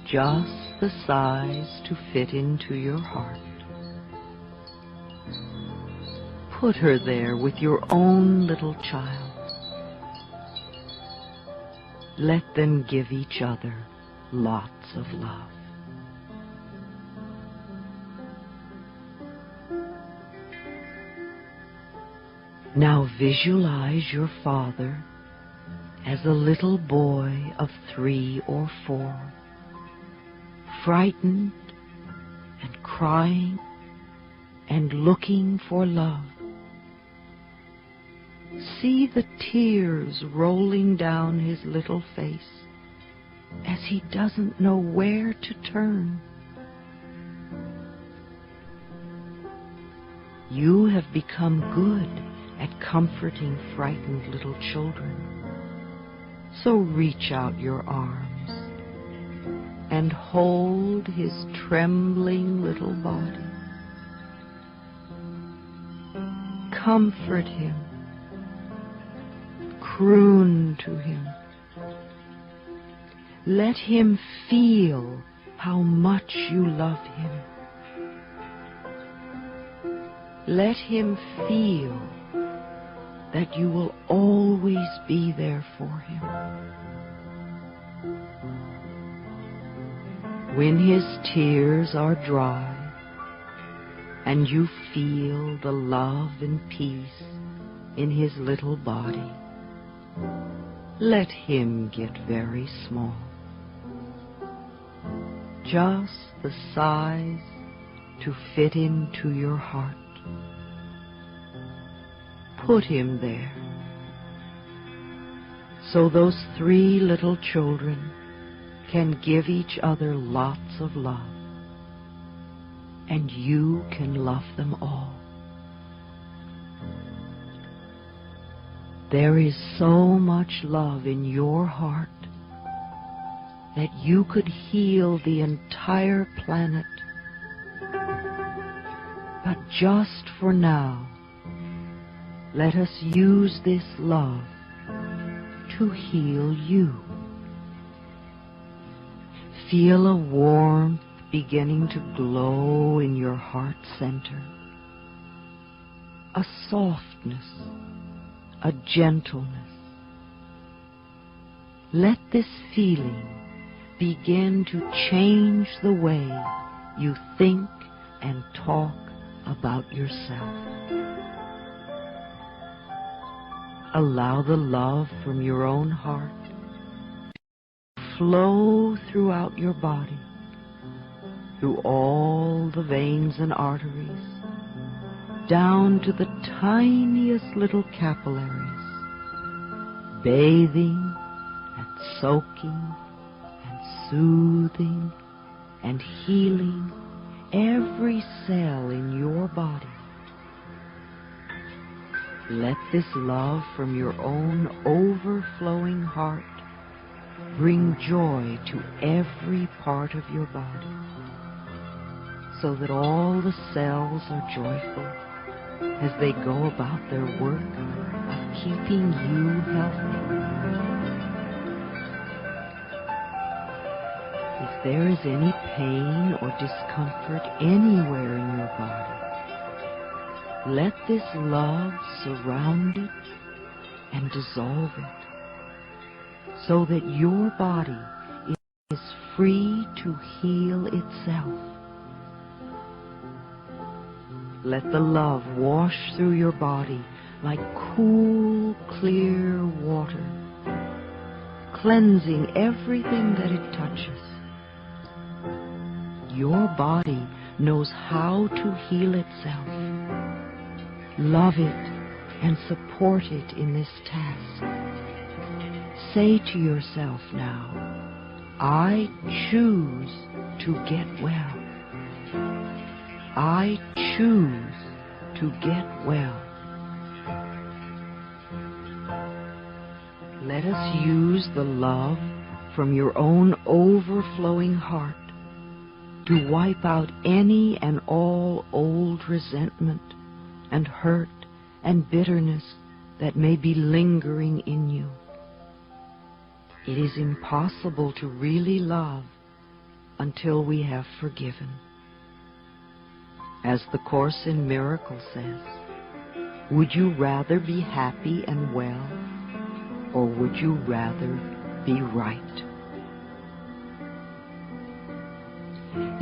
just the size to fit into your heart. Put her there with your own little child. Let them give each other lots of love. Now visualize your father as a little boy of 3 or 4, frightened and crying and looking for love. See the tears rolling down his little face as he doesn't know where to turn. You have become good at comforting frightened little children. So reach out your arms and hold his trembling little body. Comfort him. Croon to him. Let him feel how much you love him. Let him feel that you will always be there for him. When his tears are dry and you feel the love and peace in his little body, let him get very small, just the size to fit into your heart. Put him there, so those 3 little children can give each other lots of love, and you can love them all. There is so much love in your heart that you could heal the entire planet. But just for now, let us use this love to heal you. Feel a warmth beginning to glow in your heart center, a softness, a gentleness. Let this feeling begin to change the way you think and talk about yourself. Allow the love from your own heart to flow throughout your body, through all the veins and arteries, down to the tiniest little capillaries, bathing and soaking and soothing and healing every cell in your body. Let this love from your own overflowing heart bring joy to every part of your body, so that all the cells are joyful as they go about their work of keeping you healthy. If there is any pain or discomfort anywhere in your body, let this love surround it and dissolve it, so that your body is free to heal itself. Let the love wash through your body like cool, clear water, cleansing everything that it touches. Your body knows how to heal itself. Love it and support it in this task. Say to yourself now, I choose to get well. I choose to get well. Let us use the love from your own overflowing heart to wipe out any and all old resentment and hurt and bitterness that may be lingering in you. It is impossible to really love until we have forgiven. As the Course in Miracles says, would you rather be happy and well, or would you rather be right?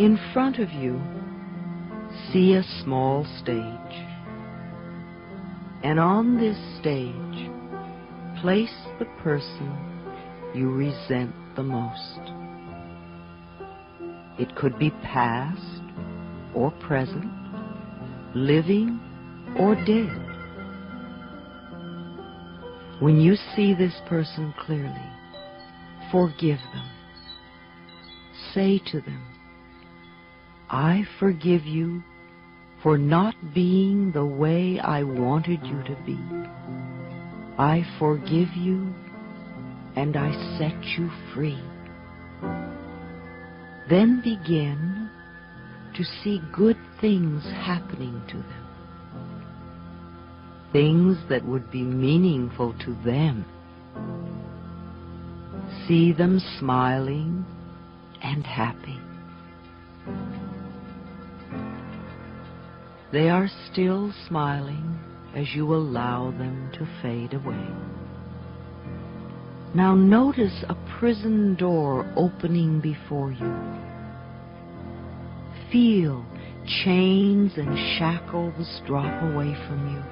In front of you, see a small stage. And on this stage, place the person you resent the most. It could be past or present, living or dead. When you see this person clearly, forgive them. Say to them, I forgive you for not being the way I wanted you to be. I forgive you and I set you free. Then begin to see good things happening to them. Things that would be meaningful to them. See them smiling and happy. They are still smiling as you allow them to fade away. Now notice a prison door opening before you. Feel chains and shackles drop away from you.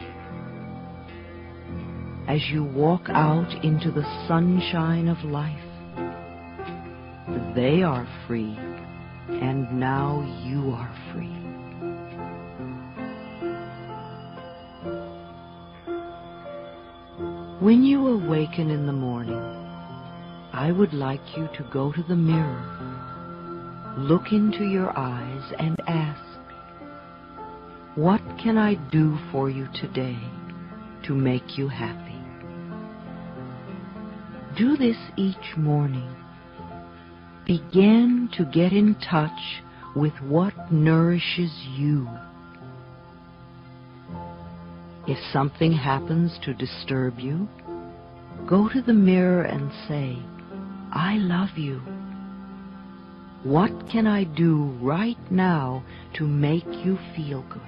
As you walk out into the sunshine of life, they are free, and now you are free. When you awaken in the morning, I would like you to go to the mirror, look into your eyes and ask, what can I do for you today to make you happy? Do this each morning. Begin to get in touch with what nourishes you. If something happens to disturb you, go to the mirror and say, I love you. What can I do right now to make you feel good?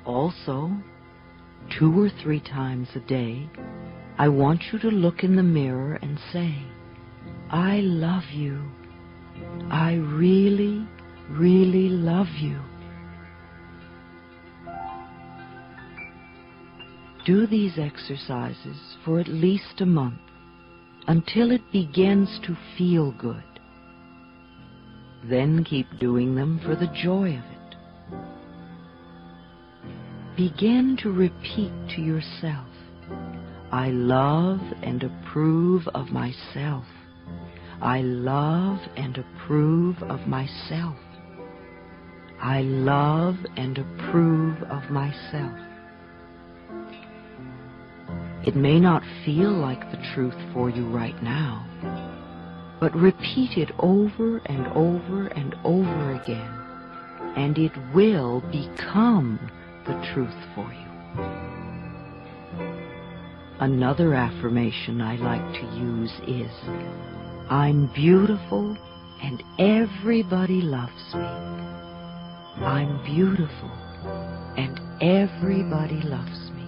Also, 2 or 3 times a day, I want you to look in the mirror and say, I love you. I really, really love you. Do these exercises for at least a month until it begins to feel good. Then keep doing them for the joy of it. Begin to repeat to yourself, I love and approve of myself. I love and approve of myself. I love and approve of myself. It may not feel like the truth for you right now, but repeat it over and over and over again, and it will become the truth for you. Another affirmation I like to use is, I'm beautiful and everybody loves me. I'm beautiful and everybody loves me.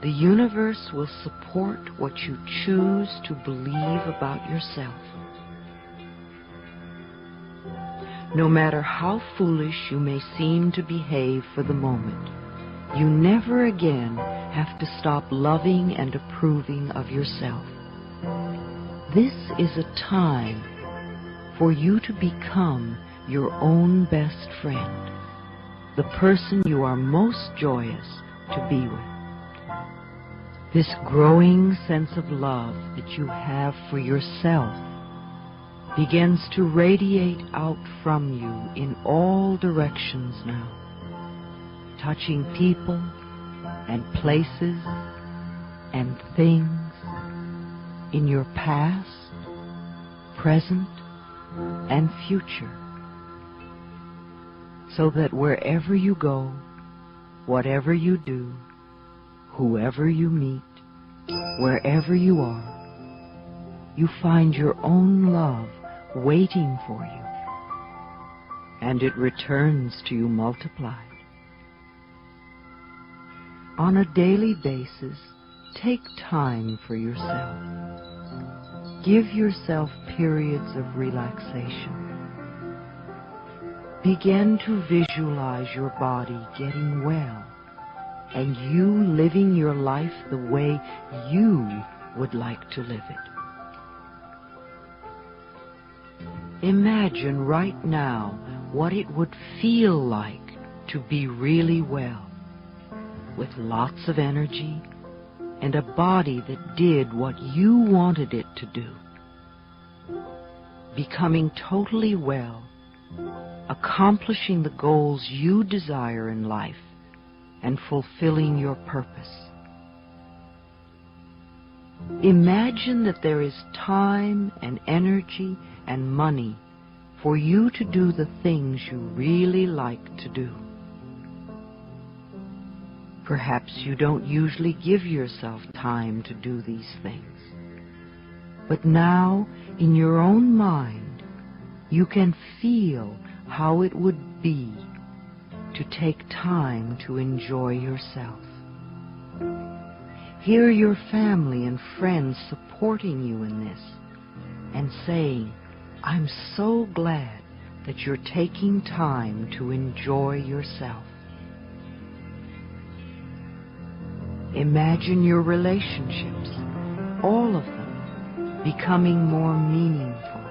The universe will support what you choose to believe about yourself. No matter how foolish you may seem to behave for the moment, you never again have to stop loving and approving of yourself. This is a time for you to become your own best friend, the person you are most joyous to be with. This growing sense of love that you have for yourself begins to radiate out from you in all directions now, touching people and places and things in your past, present, and future, so that wherever you go, whatever you do, whoever you meet, wherever you are, you find your own love waiting for you, and it returns to you multiplied. On a daily basis, take time for yourself. Give yourself periods of relaxation. Begin to visualize your body getting well, and you living your life the way you would like to live it. Imagine right now what it would feel like to be really well, with lots of energy and a body that did what you wanted it to do. Becoming totally well, accomplishing the goals you desire in life, and fulfilling your purpose. Imagine that there is time and energy and money for you to do the things you really like to do. Perhaps you don't usually give yourself time to do these things, but now, in your own mind, you can feel how it would be to take time to enjoy yourself. Hear your family and friends supporting you in this and saying, "I'm so glad that you're taking time to enjoy yourself." Imagine your relationships, all of them, becoming more meaningful.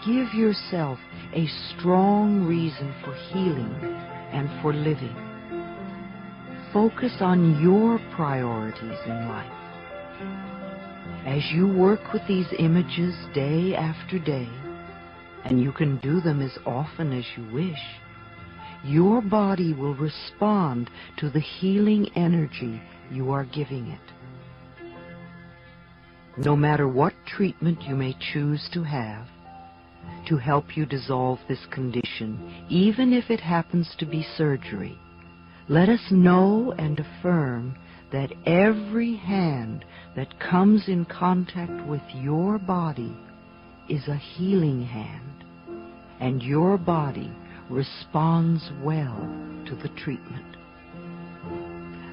Give yourself a strong reason for healing and for living. Focus on your priorities in life. As you work with these images day after day, and you can do them as often as you wish, your body will respond to the healing energy you are giving it. No matter what treatment you may choose to have to help you dissolve this condition, even if it happens to be surgery, let us know and affirm that every hand that comes in contact with your body is a healing hand, and your body responds well to the treatment.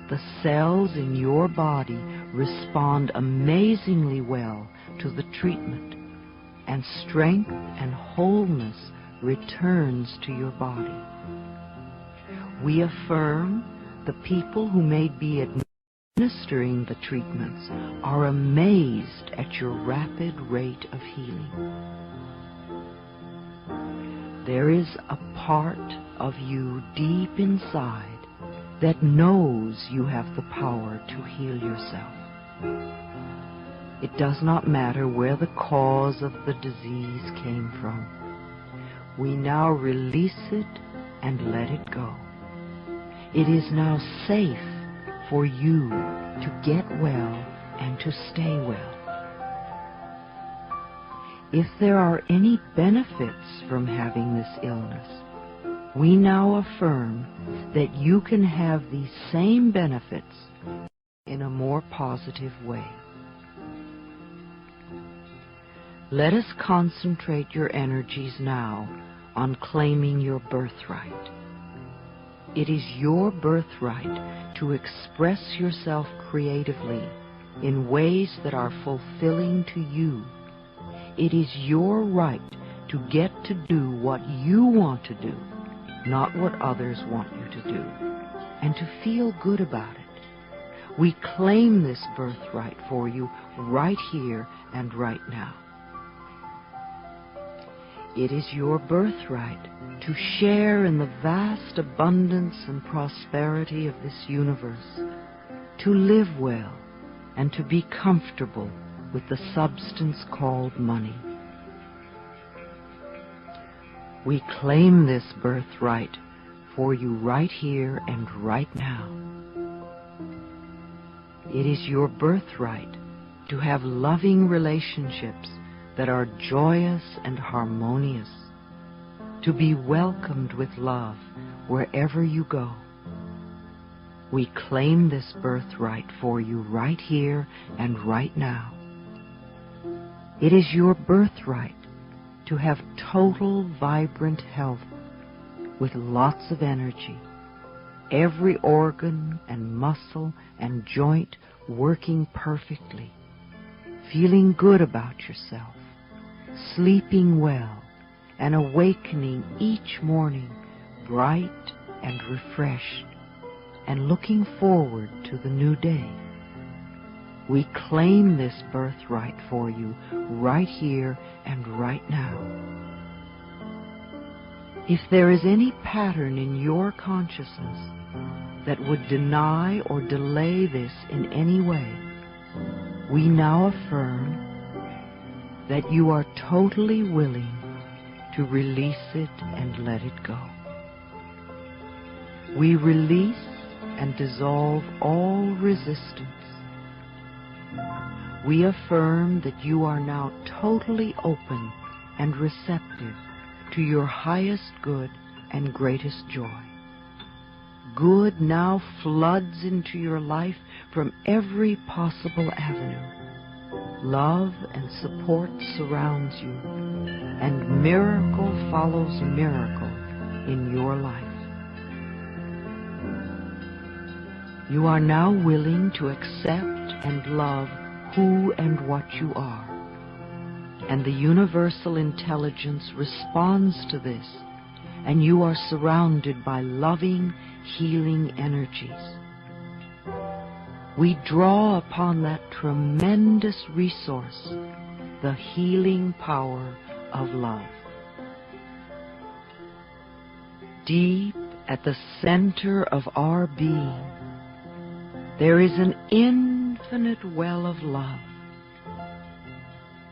The cells in your body respond amazingly well to the treatment, and strength and wholeness returns to your body. We affirm the people who may be administering the treatments are amazed at your rapid rate of healing. There is a part of you deep inside that knows you have the power to heal yourself. It does not matter where the cause of the disease came from. We now release it and let it go. It is now safe for you to get well and to stay well. If there are any benefits from having this illness, we now affirm that you can have these same benefits in a more positive way. Let us concentrate your energies now on claiming your birthright. It is your birthright to express yourself creatively in ways that are fulfilling to you. It is your right to get to do what you want to do, not what others want you to do, and to feel good about it. We claim this birthright for you right here and right now. It is your birthright to share in the vast abundance and prosperity of this universe, to live well, and to be comfortable with the substance called money. We claim this birthright for you right here and right now. It is your birthright to have loving relationships that are joyous and harmonious, to be welcomed with love wherever you go. We claim this birthright for you right here and right now. It is your birthright to have total, vibrant health with lots of energy, every organ and muscle and joint working perfectly, feeling good about yourself, sleeping well, and awakening each morning bright and refreshed, and looking forward to the new day. We claim this birthright for you right here and right now. If there is any pattern in your consciousness that would deny or delay this in any way, we now affirm that you are totally willing to release it and let it go. We release and dissolve all resistance. We affirm that you are now totally open and receptive to your highest good and greatest joy. Good now floods into your life from every possible avenue. Love and support surrounds you, and miracle follows miracle in your life. You are now willing to accept and love who and what you are, and the universal intelligence responds to this, and you are surrounded by loving, healing energies. We draw upon that tremendous resource, the healing power of love. Deep at the center of our being, there is an infinite well of love.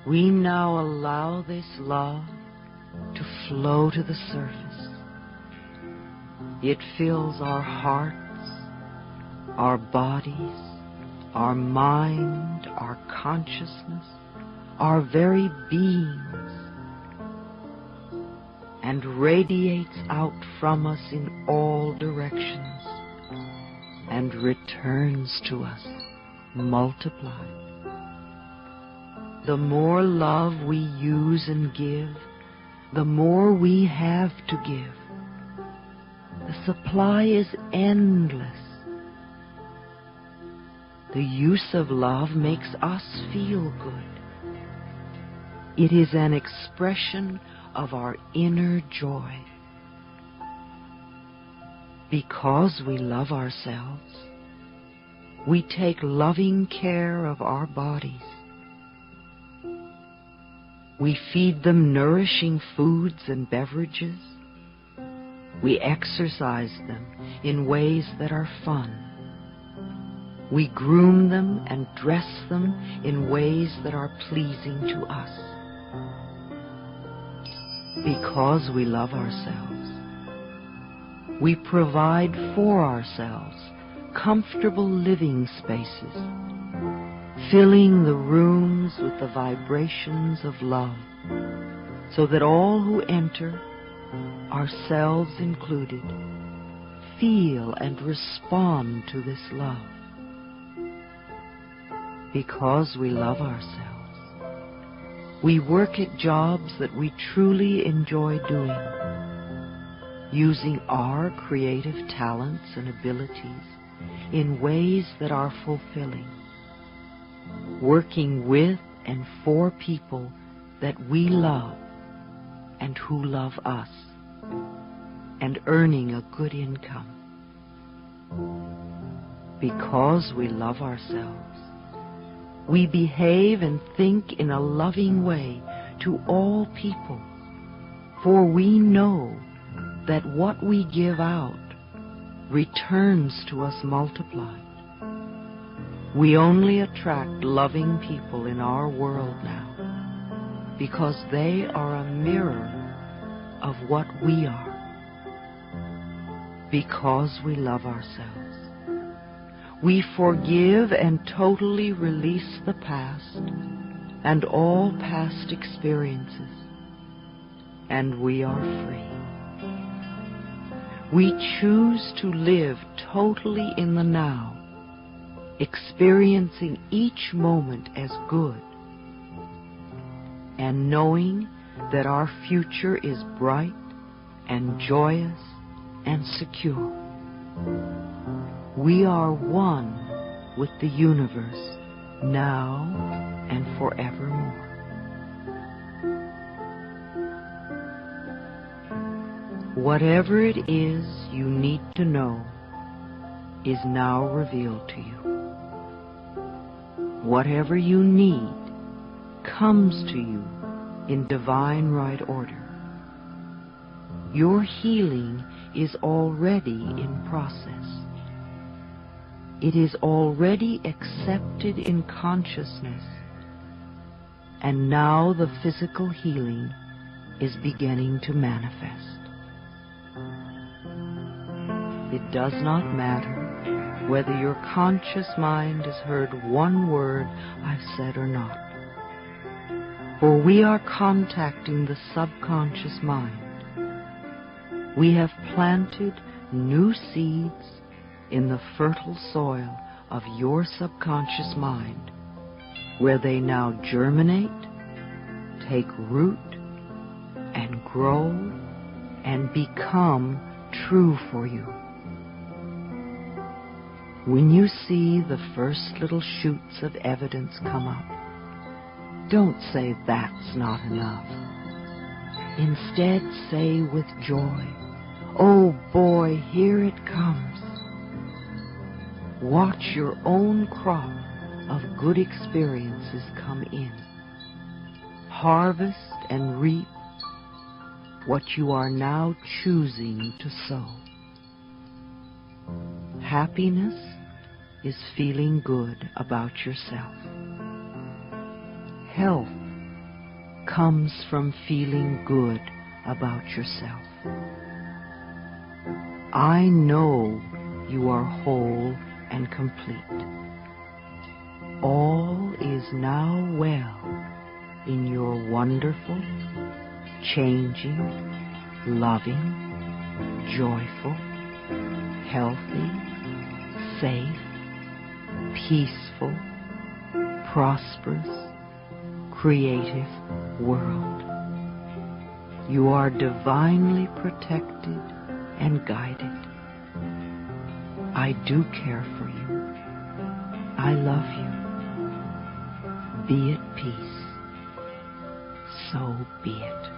We now allow this love to flow to the surface. It fills our hearts, our bodies, our mind, our consciousness, our very beings, and radiates out from us in all directions and returns to us multiplied. The more love we use and give, the more we have to give. The supply is endless. The use of love makes us feel good. It is an expression of our inner joy. Because we love ourselves, we take loving care of our bodies. We feed them nourishing foods and beverages. We exercise them in ways that are fun. We groom them and dress them in ways that are pleasing to us. Because we love ourselves, we provide for ourselves comfortable living spaces, filling the rooms with the vibrations of love, so that all who enter, ourselves included, feel and respond to this love. Because we love ourselves, we work at jobs that we truly enjoy doing. using our creative talents and abilities in ways that are fulfilling, working with and for people that we love and who love us, and earning a good income. Because we love ourselves, we behave and think in a loving way to all people, for we know that what we give out returns to us multiplied. We only attract loving people in our world now because they are a mirror of what we are. Because we love ourselves, we forgive and totally release the past and all past experiences, and we are free. We choose to live totally in the now, experiencing each moment as good, and knowing that our future is bright and joyous and secure. We are one with the universe now and forevermore. Whatever it is you need to know is now revealed to you. Whatever you need comes to you in divine right order. Your healing is already in process. It is already accepted in consciousness, and now the physical healing is beginning to manifest. It does not matter whether your conscious mind has heard one word I've said or not, for we are contacting the subconscious mind. We have planted new seeds in the fertile soil of your subconscious mind, where they now germinate, take root, and grow, and become true for you. When you see the first little shoots of evidence come up, don't say that's not enough. Instead, say with joy, "Oh boy, here it comes." Watch your own crop of good experiences come in. Harvest and reap what you are now choosing to sow. Happiness is feeling good about yourself. Health comes from feeling good about yourself. I know you are whole and complete. All is now well in your wonderful, changing, loving, joyful, healthy, safe, peaceful, prosperous, creative world. You are divinely protected and guided. I do care for you. I love you. Be at peace. So be it.